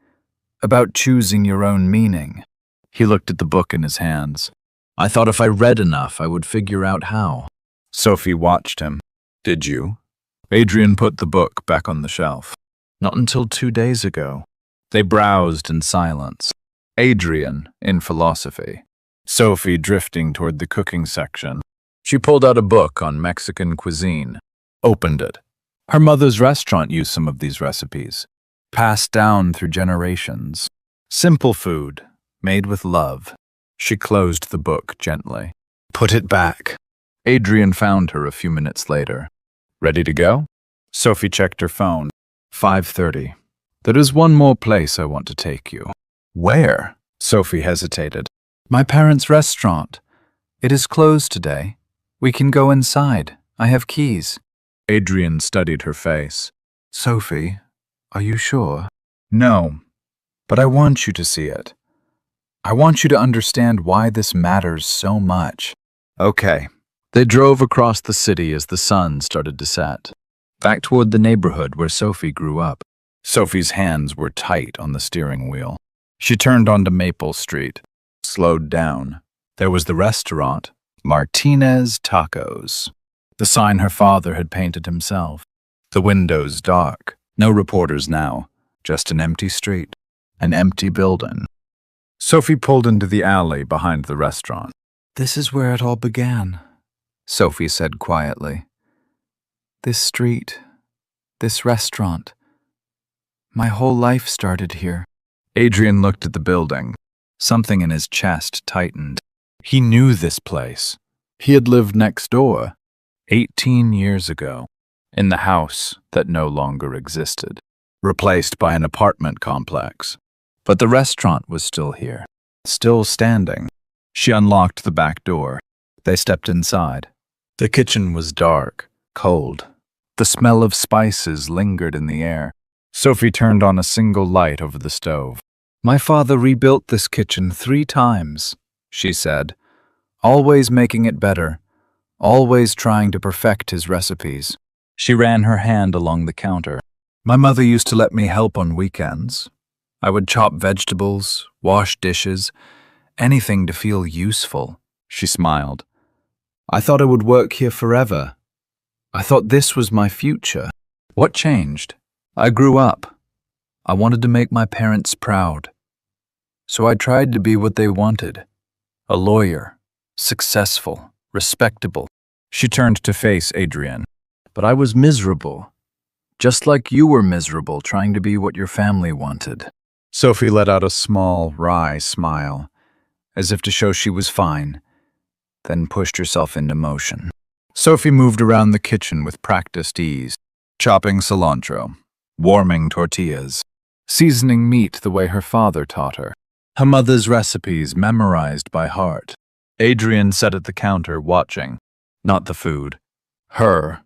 about choosing your own meaning. He looked at the book in his hands. I thought if I read enough, I would figure out how. Sophie watched him. Did you? Adrian put the book back on the shelf. Not until 2 days ago. They browsed in silence. Adrian in philosophy. Sophie drifting toward the cooking section. She pulled out a book on Mexican cuisine, opened it. Her mother's restaurant used some of these recipes, passed down through generations. Simple food, made with love. She closed the book gently. Put it back. Adrian found her a few minutes later. Ready to go? Sophie checked her phone. 5:30. There is one more place I want to take you. Where? Sophie hesitated. My parents' restaurant. It is closed today. We can go inside. I have keys. Adrian studied her face. Sophie, are you sure? No, but I want you to see it. I want you to understand why this matters so much. Okay. They drove across the city as the sun started to set, back toward the neighborhood where Sophie grew up. Sophie's hands were tight on the steering wheel. She turned onto Maple Street, slowed down. There was the restaurant, Martinez Tacos. The sign her father had painted himself. The windows dark. No reporters now. Just an empty street. An empty building. Sophie pulled into the alley behind the restaurant. This is where it all began, Sophie said quietly. This street, this restaurant. My whole life started here. Adrian looked at the building. Something in his chest tightened. He knew this place. He had lived next door, 18 years ago, in the house that no longer existed, replaced by an apartment complex. But the restaurant was still here, still standing. She unlocked the back door. They stepped inside. The kitchen was dark, cold. The smell of spices lingered in the air. Sophie turned on a single light over the stove. My father rebuilt this kitchen 3 times, she said, always making it better, always trying to perfect his recipes. She ran her hand along the counter. My mother used to let me help on weekends. I would chop vegetables, wash dishes, anything to feel useful, she smiled. I thought I would work here forever. I thought this was my future. What changed? I grew up. I wanted to make my parents proud. So I tried to be what they wanted. A lawyer, successful, respectable. She turned to face Adrian. But I was miserable. Just like you were miserable trying to be what your family wanted. Sophie let out a small, wry smile, as if to show she was fine, then pushed herself into motion. Sophie moved around the kitchen with practiced ease, chopping cilantro, warming tortillas, seasoning meat the way her father taught her. Her mother's recipes memorized by heart. Adrian sat at the counter watching. Not the food. Her.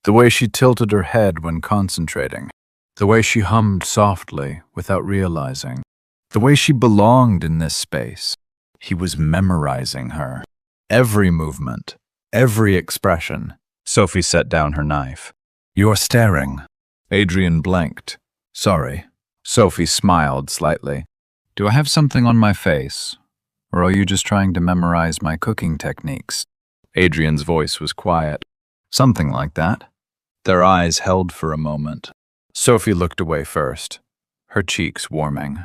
The way she tilted her head when concentrating. The way she hummed softly without realizing. The way she belonged in this space. He was memorizing her. Every movement. Every expression. Sophie set down her knife. You're staring. Adrian blinked. Sorry. Sophie smiled slightly. Do I have something on my face? Or are you just trying to memorize my cooking techniques? Adrian's voice was quiet. Something like that. Their eyes held for a moment. Sophie looked away first, her cheeks warming.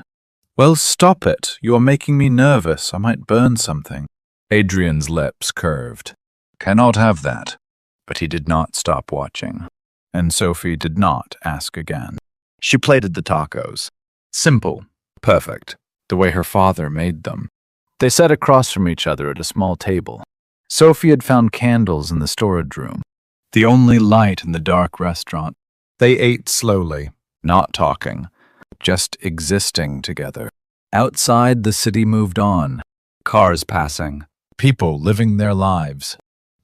Well, stop it. You are making me nervous. I might burn something. Adrian's lips curved. Cannot have that. But he did not stop watching. And Sophie did not ask again. She plated the tacos. Simple. Perfect. The way her father made them. They sat across from each other at a small table. Sophie had found candles in the storage room. The only light in the dark restaurant. They ate slowly, not talking, just existing together. Outside, the city moved on. Cars passing. People living their lives.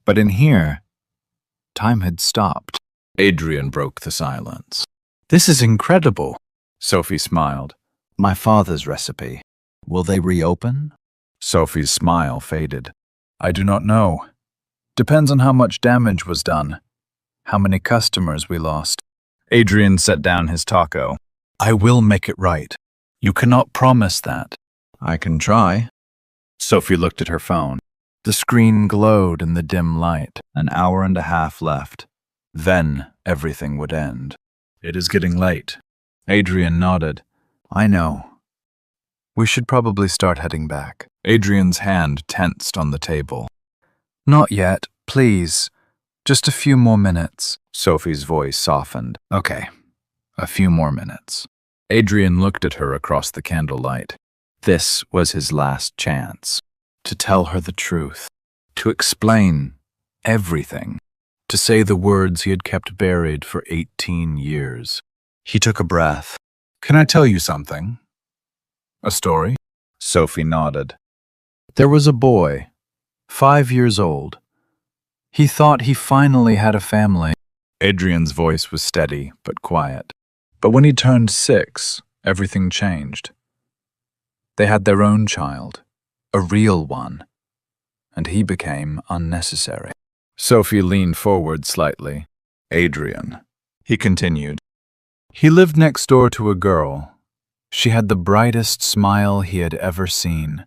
But in here, time had stopped. Adrian broke the silence. This is incredible. Sophie smiled. My father's recipe. Will they reopen? Sophie's smile faded. I do not know. Depends on how much damage was done. How many customers we lost. Adrian set down his taco. I will make it right. You cannot promise that. I can try. Sophie looked at her phone. The screen glowed in the dim light. An hour and a half left. Then everything would end. It is getting late. Adrian nodded. I know. We should probably start heading back. Adrian's hand tensed on the table. Not yet, please. Just a few more minutes. Sophie's voice softened. Okay, a few more minutes. Adrian looked at her across the candlelight. This was his last chance. To tell her the truth. To explain everything. To say the words he had kept buried for 18 years. He took a breath. Can I tell you something? A story? Sophie nodded. There was a boy, 5 years old. He thought he finally had a family. Adrian's voice was steady but quiet. But when he turned 6, everything changed. They had their own child, a real one, and he became unnecessary. Sophie leaned forward slightly. Adrian, he continued. He lived next door to a girl. She had the brightest smile he had ever seen.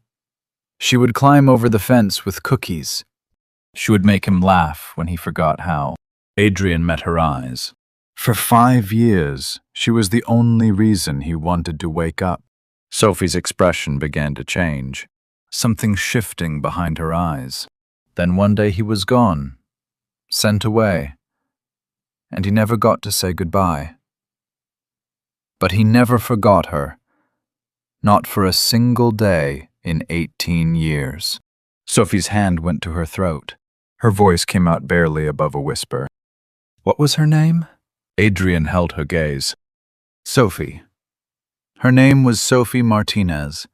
She would climb over the fence with cookies. She would make him laugh when he forgot how. Adrian met her eyes. For 5 years, she was the only reason he wanted to wake up. Sophie's expression began to change, something shifting behind her eyes. Then one day he was gone, sent away, and he never got to say goodbye. But he never forgot her, not for a single day in 18 years. Sophie's hand went to her throat. Her voice came out barely above a whisper. What was her name? Adrian held her gaze. Sophie. Her name was Sophie Martinez.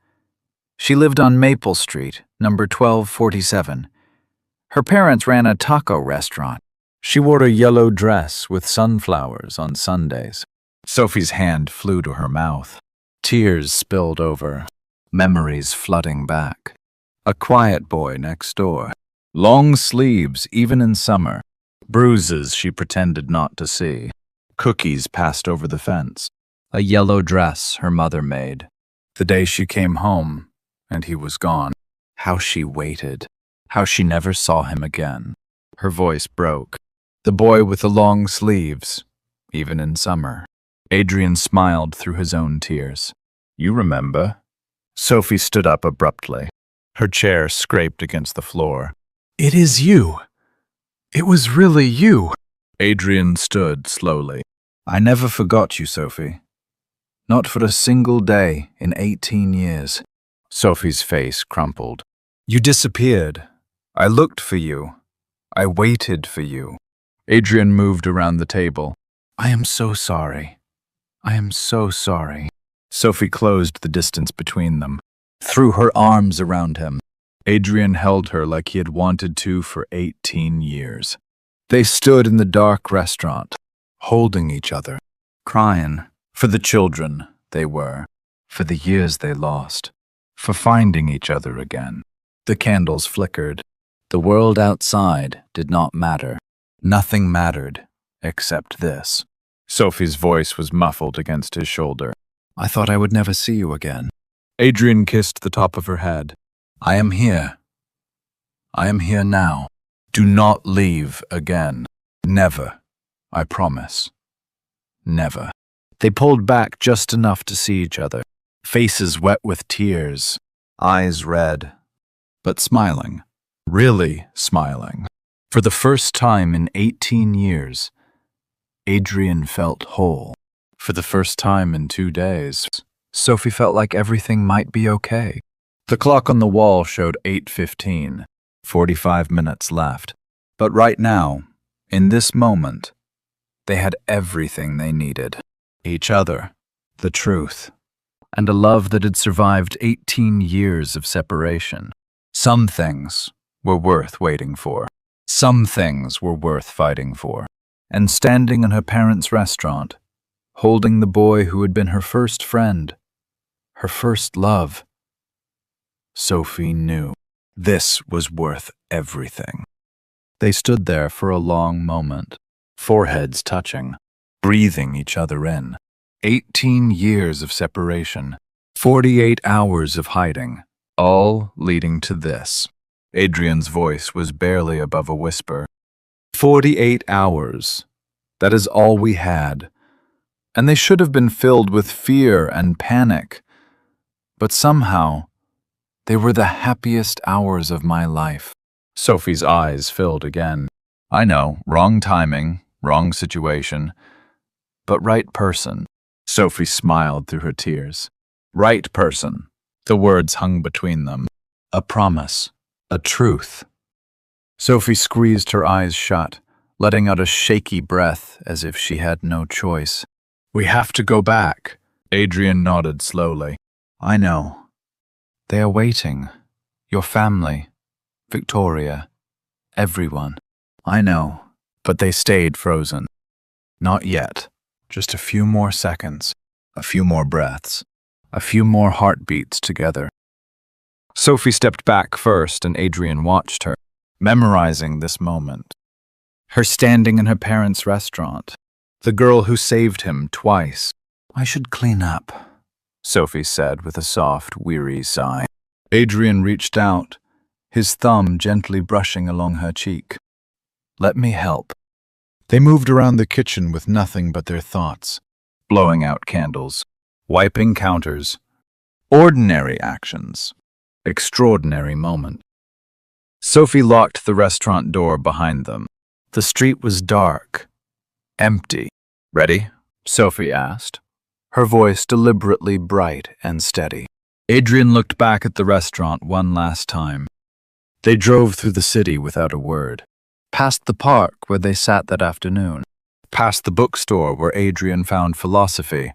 She lived on Maple Street, number 1247. Her parents ran a taco restaurant. She wore a yellow dress with sunflowers on Sundays. Sophie's hand flew to her mouth. Tears spilled over, memories flooding back. A quiet boy next door. Long sleeves, even in summer. Bruises she pretended not to see. Cookies passed over the fence. A yellow dress her mother made. The day she came home, and he was gone. How she waited. How she never saw him again. Her voice broke. The boy with the long sleeves, even in summer. Adrian smiled through his own tears. You remember? Sophie stood up abruptly. Her chair scraped against the floor. It is you. It was really you. Adrian stood slowly. I never forgot you, Sophie. Not for a single day in 18 years. Sophie's face crumpled. You disappeared. I looked for you. I waited for you. Adrian moved around the table. I am so sorry. I am so sorry. Sophie closed the distance between them, threw her arms around him. Adrian held her like he had wanted to for 18 years. They stood in the dark restaurant, holding each other, crying for the children they were, for the years they lost, for finding each other again. The candles flickered. The world outside did not matter. Nothing mattered except this. Sophie's voice was muffled against his shoulder. I thought I would never see you again. Adrian kissed the top of her head. I am here. I am here now. Do not leave again. Never. I promise. Never. They pulled back just enough to see each other, faces wet with tears, eyes red, but smiling. Really smiling. For the first time in 18 years, Adrian felt whole. For the first time in 2 days, Sophie felt like everything might be okay. The clock on the wall showed 8:15, 45 minutes left. But right now, in this moment, they had everything they needed. Each other, the truth, and a love that had survived 18 years of separation. Some things were worth waiting for. Some things were worth fighting for. And standing in her parents' restaurant, holding the boy who had been her first friend, her first love, Sophie knew this was worth everything. They stood there for a long moment, foreheads touching, breathing each other in. 18 years of separation, 48 hours of hiding, all leading to this. Adrian's voice was barely above a whisper. 48 hours. That is all we had. And they should have been filled with fear and panic. But somehow, they were the happiest hours of my life. Sophie's eyes filled again. I know, wrong timing, wrong situation, but right person. Sophie smiled through her tears. Right person. The words hung between them. A promise. A truth. Sophie squeezed her eyes shut, letting out a shaky breath as if she had no choice. We have to go back. Adrian nodded slowly. I know. They are waiting. Your family. Victoria. Everyone. I know. But they stayed frozen. Not yet. Just a few more seconds. A few more breaths. A few more heartbeats together. Sophie stepped back first and Adrian watched her, memorizing this moment. Her standing in her parents' restaurant. The girl who saved him twice. I should clean up, Sophie said with a soft, weary sigh. Adrian reached out, his thumb gently brushing along her cheek. Let me help. They moved around the kitchen with nothing but their thoughts, blowing out candles, wiping counters. Ordinary actions. Extraordinary moment. Sophie locked the restaurant door behind them. The street was dark, empty. Ready? Sophie asked, her voice deliberately bright and steady. Adrian looked back at the restaurant one last time. They drove through the city without a word. Past the park where they sat that afternoon. Past the bookstore where Adrian found philosophy.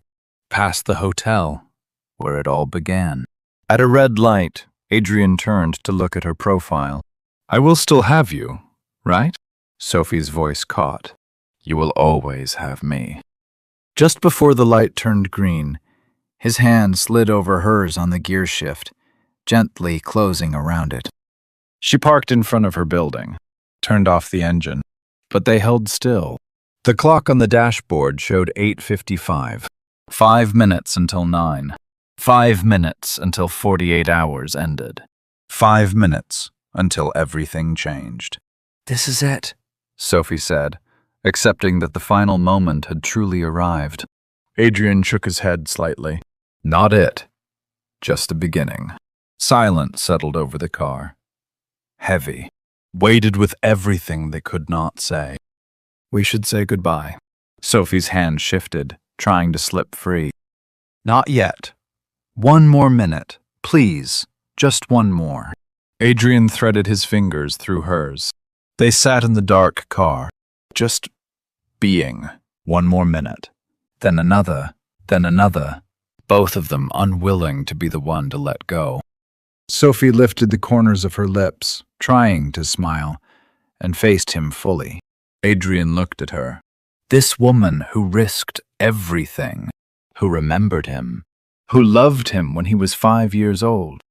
Past the hotel where it all began. At a red light, Adrian turned to look at her profile. I will still have you, right? Sophie's voice caught. You will always have me. Just before the light turned green, his hand slid over hers on the gear shift, gently closing around it. She parked in front of her building, turned off the engine, but they held still. The clock on the dashboard showed 8:55. 5 minutes until 9. 5 minutes until 48 hours ended. 5 minutes until everything changed. This is it, Sophie said, accepting that the final moment had truly arrived. Adrian shook his head slightly. Not it. Just the beginning. Silence settled over the car. Heavy. Weighted with everything they could not say. We should say goodbye. Sophie's hand shifted, trying to slip free. Not yet. 1 more minute, please. Just 1 more. Adrian threaded his fingers through hers. They sat in the dark car, just being. 1 more minute. Then another, both of them unwilling to be the one to let go. Sophie lifted the corners of her lips, trying to smile, and faced him fully. Adrian looked at her. This woman who risked everything, who remembered him, who loved him when he was 5 years old,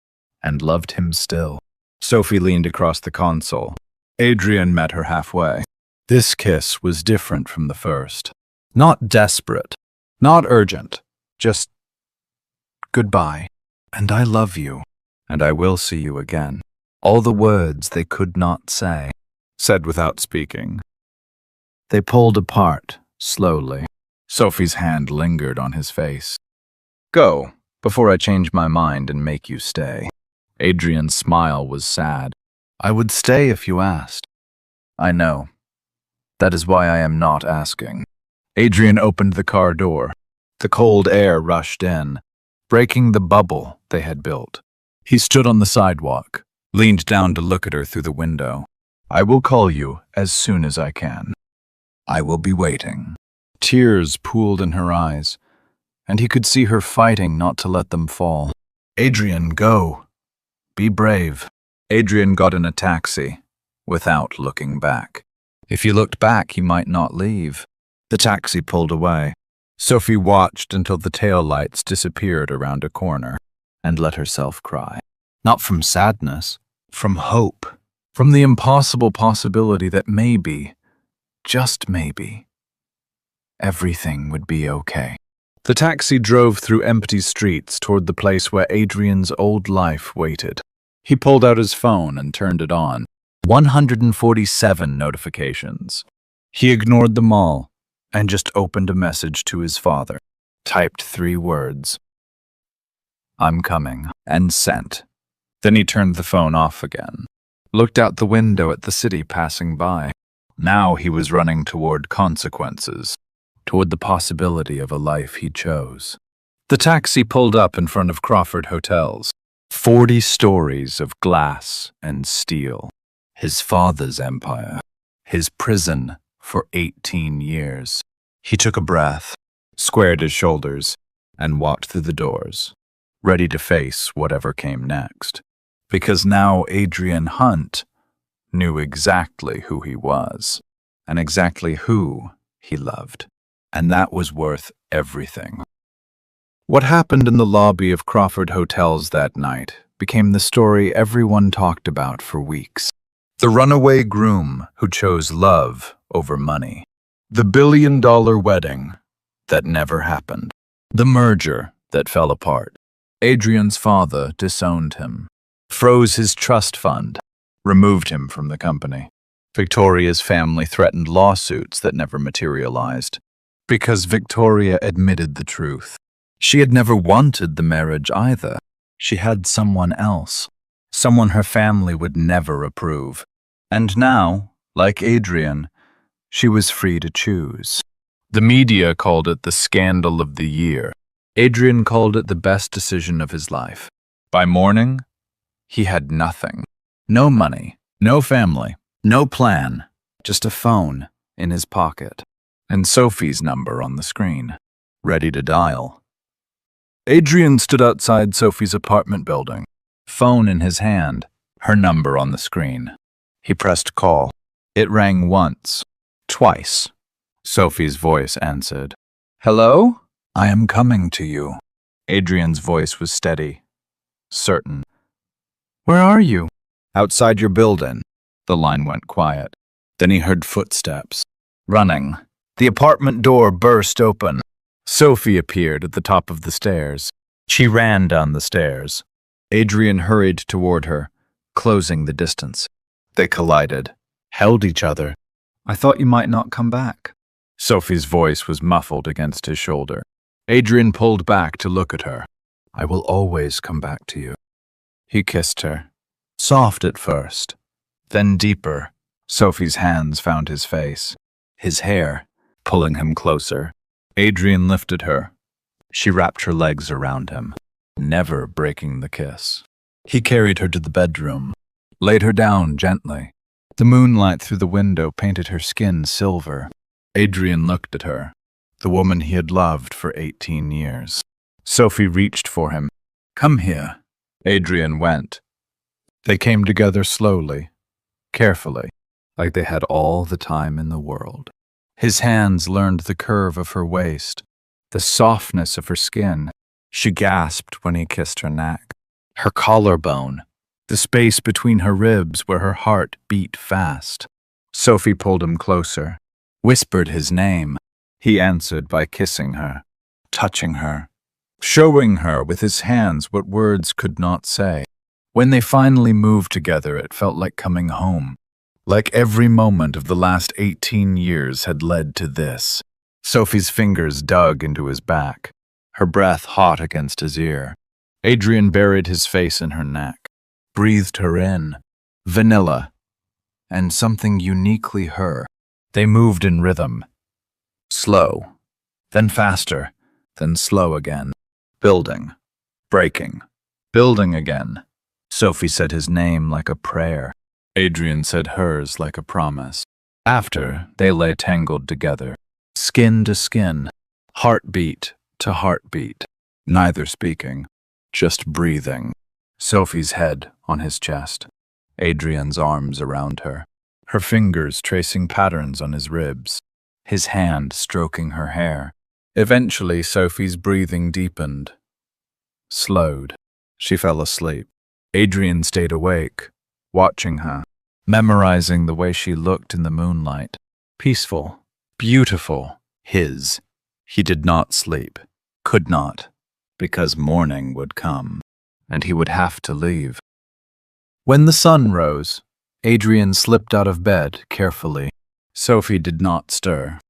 and loved him still. Sophie leaned across the console. Adrian met her halfway. This kiss was different from the first. Not desperate, not urgent, just goodbye. And I love you, and I will see you again. All the words they could not say, said without speaking. They pulled apart, slowly. Sophie's hand lingered on his face. Go, before I change my mind and make you stay. Adrian's smile was sad. I would stay if you asked. I know. That is why I am not asking. Adrian opened the car door. The cold air rushed in, breaking the bubble they had built. He stood on the sidewalk, leaned down to look at her through the window. I will call you as soon as I can. I will be waiting. Tears pooled in her eyes, and he could see her fighting not to let them fall. Adrian, go. Be brave. Adrian got in a taxi, without looking back. If he looked back, he might not leave. The taxi pulled away. Sophie watched until the taillights disappeared around a corner and let herself cry. Not from sadness, from hope, from the impossible possibility that maybe, just maybe, everything would be okay. The taxi drove through empty streets toward the place where Adrian's old life waited. He pulled out his phone and turned it on. 147 notifications. He ignored them all and just opened a message to his father. Typed 3 words. I'm coming, and sent. Then he turned the phone off again. Looked out the window at the city passing by. Now he was running toward consequences, toward the possibility of a life he chose. The taxi pulled up in front of Crawford Hotels. 40 stories of glass and steel. His father's empire. His prison for 18 years. He took a breath, squared his shoulders, and walked through the doors, ready to face whatever came next. Because now Adrian Hunt knew exactly who he was, and exactly who he loved. And that was worth everything. What happened in the lobby of Crawford Hotels that night became the story everyone talked about for weeks. The runaway groom who chose love over money. The billion-dollar wedding that never happened. The merger that fell apart. Adrian's father disowned him, froze his trust fund, removed him from the company. Victoria's family threatened lawsuits that never materialized because Victoria admitted the truth. She had never wanted the marriage either. She had someone else, someone her family would never approve. And now, like Adrian, she was free to choose. The media called it the scandal of the year. Adrian called it the best decision of his life. By morning, he had nothing. No money, no family, no plan, just a phone in his pocket, and Sophie's number on the screen, ready to dial. Adrian stood outside Sophie's apartment building, phone in his hand, her number on the screen. He pressed call. It rang once, twice. Sophie's voice answered. Hello? I am coming to you. Adrian's voice was steady, certain. Where are you? Outside your building. The line went quiet. Then he heard footsteps. Running. The apartment door burst open. Sophie appeared at the top of the stairs. She ran down the stairs. Adrian hurried toward her, closing the distance. They collided, held each other. I thought you might not come back. Sophie's voice was muffled against his shoulder. Adrian pulled back to look at her. I will always come back to you. He kissed her. Soft at first, then deeper. Sophie's hands found his face, his hair, pulling him closer. Adrian lifted her. She wrapped her legs around him, never breaking the kiss. He carried her to the bedroom, laid her down gently. The moonlight through the window painted her skin silver. Adrian looked at her, the woman he had loved for 18 years. Sophie reached for him. Come here. Adrian went, They came together slowly, carefully, like they had all the time in the world. His hands learned the curve of her waist, the softness of her skin. She gasped when he kissed her neck, her collarbone, the space between her ribs where her heart beat fast. Sophie pulled him closer, whispered his name. He answered by kissing her, touching her, showing her with his hands what words could not say. When they finally moved together, it felt like coming home, like every moment of the last 18 years had led to this. Sophie's fingers dug into his back, her breath hot against his ear. Adrian buried his face in her neck, breathed her in, vanilla, and something uniquely her. They moved in rhythm, slow, then faster, then slow again, building, breaking, building again. Sophie said his name like a prayer. Adrian said hers like a promise. After, they lay tangled together, skin to skin, heartbeat to heartbeat, neither speaking, just breathing. Sophie's head on his chest, Adrian's arms around her, her fingers tracing patterns on his ribs, his hand stroking her hair. Eventually, Sophie's breathing deepened, slowed. She fell asleep. Adrian stayed awake, watching her, memorizing the way she looked in the moonlight. Peaceful, beautiful, his. He did not sleep, could not, because morning would come, and he would have to leave. When the sun rose, Adrian slipped out of bed carefully. Sophie did not stir,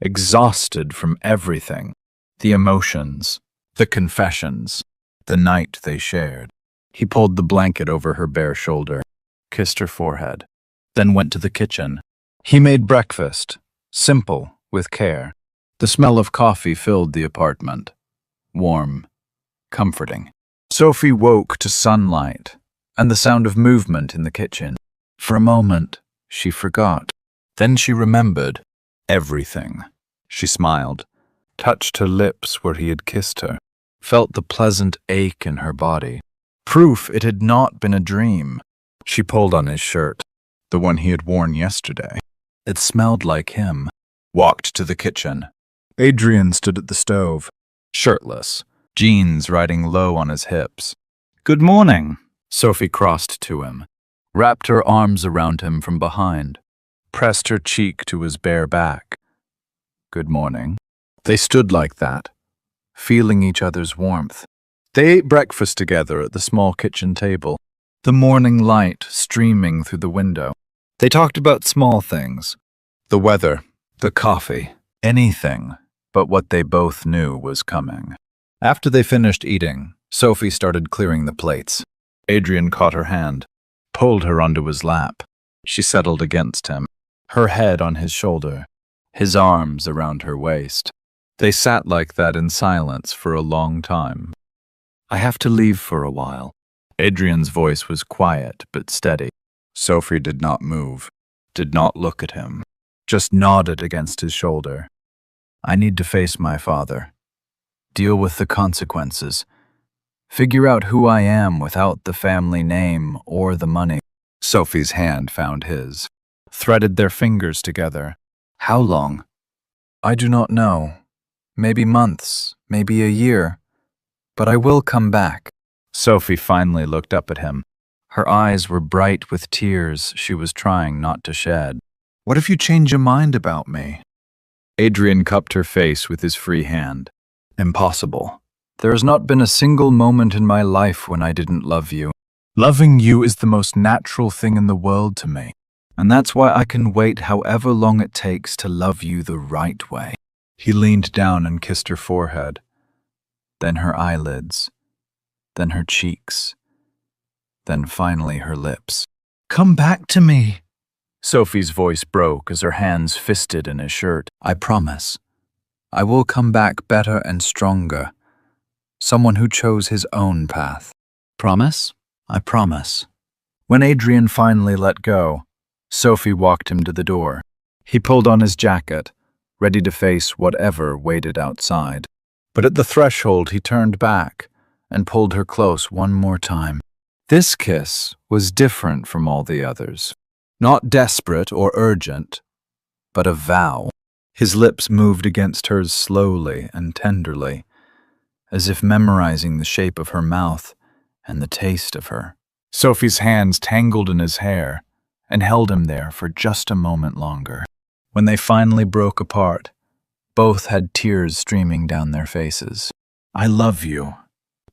exhausted from everything, the emotions, the confessions, the night they shared. He pulled the blanket over her bare shoulder, kissed her forehead, then went to the kitchen. He made breakfast, simple, with care. The smell of coffee filled the apartment, warm, comforting. Sophie woke to sunlight and the sound of movement in the kitchen. For a moment, she forgot. Then she remembered everything. She smiled, touched her lips where he had kissed her, felt the pleasant ache in her body. Proof it had not been a dream. She pulled on his shirt, the one he had worn yesterday. It smelled like him. Walked to the kitchen. Adrian stood at the stove, shirtless, jeans riding low on his hips. "Good morning." Sophie crossed to him, wrapped her arms around him from behind, pressed her cheek to his bare back. "Good morning." They stood like that, feeling each other's warmth. They ate breakfast together at the small kitchen table, the morning light streaming through the window. They talked about small things, the weather, the coffee, anything but what they both knew was coming. After they finished eating, Sophie started clearing the plates. Adrian caught her hand, pulled her onto his lap. She settled against him, her head on his shoulder, his arms around her waist. They sat like that in silence for a long time. "I have to leave for a while." Adrian's voice was quiet but steady. Sophie did not move, did not look at him, just nodded against his shoulder. "I need to face my father, deal with the consequences, figure out who I am without the family name or the money." Sophie's hand found his, threaded their fingers together. "How long?" "I do not know. Maybe months, maybe a year. But I will come back." Sophie finally looked up at him. Her eyes were bright with tears she was trying not to shed. "What if you change your mind about me?" Adrian cupped her face with his free hand. "Impossible. There has not been a single moment in my life when I didn't love you. Loving you is the most natural thing in the world to me. And that's why I can wait however long it takes to love you the right way." He leaned down and kissed her forehead, then her eyelids, then her cheeks, then finally her lips. "Come back to me." Sophie's voice broke as her hands fisted in his shirt. "I promise. I will come back better and stronger. Someone who chose his own path." "Promise?" "I promise." When Adrian finally let go, Sophie walked him to the door. He pulled on his jacket, ready to face whatever waited outside. But at the threshold he turned back and pulled her close one more time. This kiss was different from all the others. Not desperate or urgent, but a vow. His lips moved against hers slowly and tenderly, as if memorizing the shape of her mouth and the taste of her. Sophie's hands tangled in his hair and held him there for just a moment longer. When they finally broke apart, both had tears streaming down their faces. "I love you."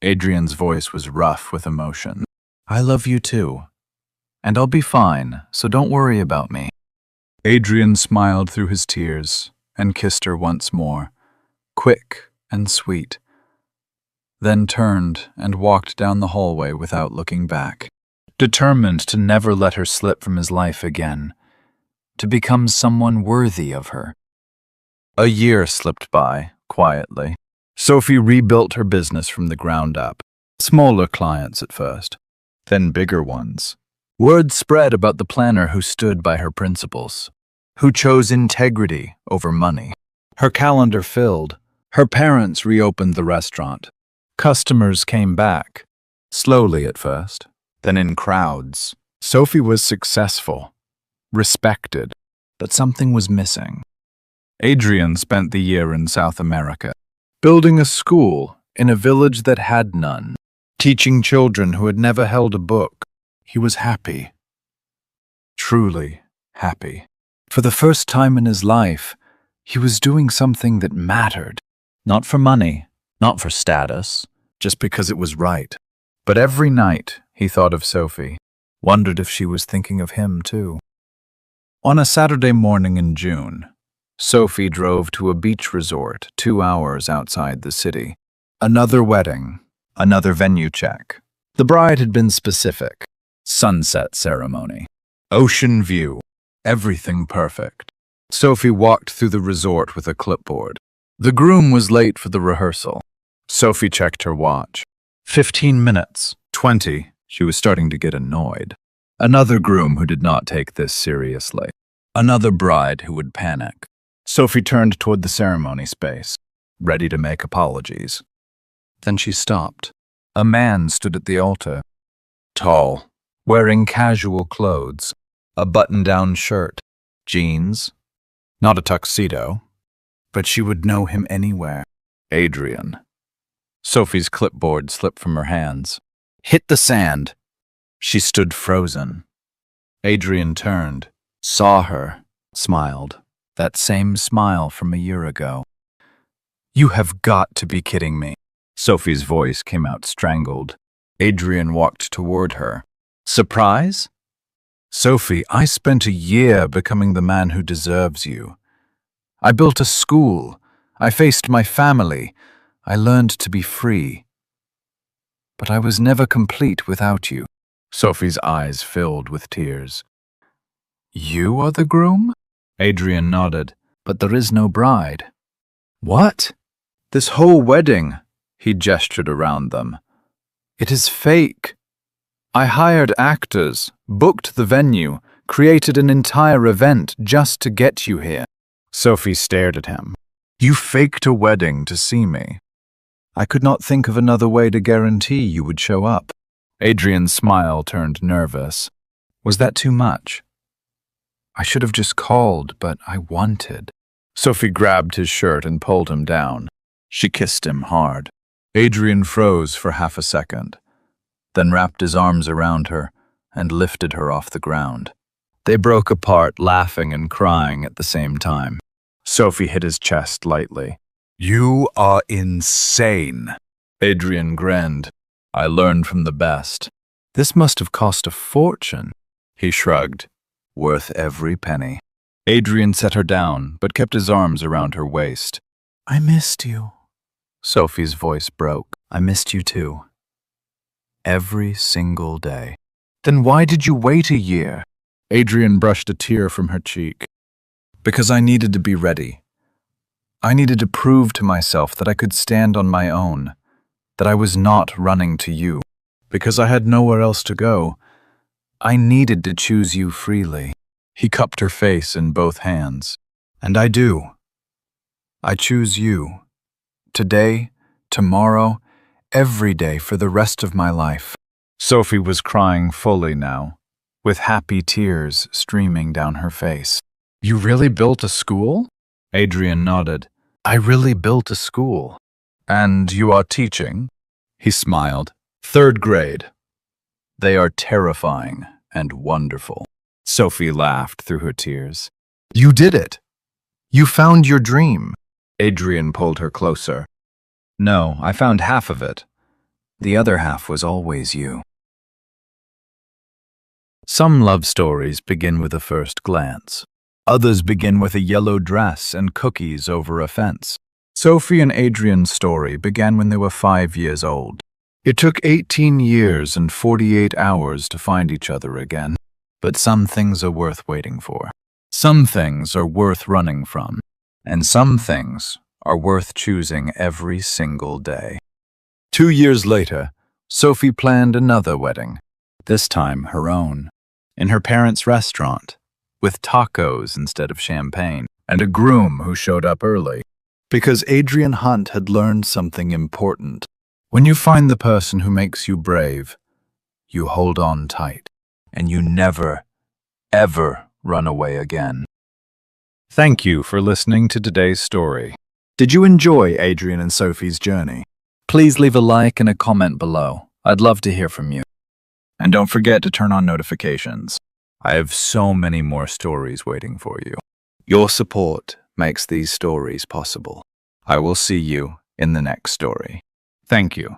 Adrian's voice was rough with emotion. "I love you too. And I'll be fine, so don't worry about me." Adrian smiled through his tears and kissed her once more, quick and sweet, then turned and walked down the hallway without looking back, determined to never let her slip from his life again, to become someone worthy of her. A year slipped by, quietly. Sophie rebuilt her business from the ground up. Smaller clients at first, then bigger ones. Word spread about the planner who stood by her principles, who chose integrity over money. Her calendar filled. Her parents reopened the restaurant. Customers came back, slowly at first, then in crowds. Sophie was successful, respected, but something was missing. Adrian spent the year in South America, building a school in a village that had none, teaching children who had never held a book. He was happy, truly happy. For the first time in his life, he was doing something that mattered. Not for money, not for status, just because it was right. But every night he thought of Sophie, wondered if she was thinking of him too. On a Saturday morning in June, Sophie drove to a beach resort 2 hours outside the city. Another wedding, another venue check. The bride had been specific. Sunset ceremony. Ocean view. Everything perfect. Sophie walked through the resort with a clipboard. The groom was late for the rehearsal. Sophie checked her watch. 15 minutes. 20. She was starting to get annoyed. Another groom who did not take this seriously. Another bride who would panic. Sophie turned toward the ceremony space, ready to make apologies. Then she stopped. A man stood at the altar. Tall, wearing casual clothes, a button-down shirt, jeans, not a tuxedo, but she would know him anywhere. Adrian. Sophie's clipboard slipped from her hands. Hit the sand. She stood frozen. Adrian turned, saw her, smiled. That same smile from a year ago. "You have got to be kidding me." Sophie's voice came out strangled. Adrian walked toward her. "Surprise?" "Sophie, I spent a year becoming the man who deserves you. I built a school. I faced my family. I learned to be free. But I was never complete without you." Sophie's eyes filled with tears. "You are the groom?" Adrian nodded. "But there is no bride." "What?" "This whole wedding," he gestured around them. "It is fake. I hired actors, booked the venue, created an entire event just to get you here." Sophie stared at him. "You faked a wedding to see me. I could not think of another way to guarantee you would show up." Adrian's smile turned nervous. "Was that too much? I should have just called, but I wanted." Sophie grabbed his shirt and pulled him down. She kissed him hard. Adrian froze for half a second, then wrapped his arms around her and lifted her off the ground. They broke apart, laughing and crying at the same time. Sophie hit his chest lightly. "You are insane." Adrian grinned. "I learned from the best." "This must have cost a fortune." He shrugged. "Worth every penny." Adrian set her down, but kept his arms around her waist. "I missed you." Sophie's voice broke. "I missed you too. Every single day." "Then why did you wait a year?" Adrian brushed a tear from her cheek. "Because I needed to be ready. I needed to prove to myself that I could stand on my own, that I was not running to you. Because I had nowhere else to go. I needed to choose you freely." He cupped her face in both hands. "And I do. I choose you. Today, tomorrow, every day for the rest of my life." Sophie was crying fully now, with happy tears streaming down her face. You really built a school? Adrian nodded. I really built a school. And you are teaching? He smiled. 3rd grade. They are terrifying and wonderful. Sophie laughed through her tears. You did it. You found your dream. Adrian pulled her closer. No, I found half of it. The other half was always you. Some love stories begin with a first glance. Others begin with a yellow dress and cookies over a fence. Sophie and Adrian's story began when they were 5 years old. It took 18 years and 48 hours to find each other again. But some things are worth waiting for. Some things are worth running from. And some things are worth choosing every single day. 2 years later, Sophie planned another wedding, this time her own, in her parents' restaurant, with tacos instead of champagne, and a groom who showed up early. Because Adrian Hunt had learned something important. When you find the person who makes you brave, you hold on tight, and you never, ever run away again. Thank you for listening to today's story. Did you enjoy Adrian and Sophie's journey? Please leave a like and a comment below. I'd love to hear from you. And don't forget to turn on notifications. I have so many more stories waiting for you. Your support makes these stories possible. I will see you in the next story. Thank you.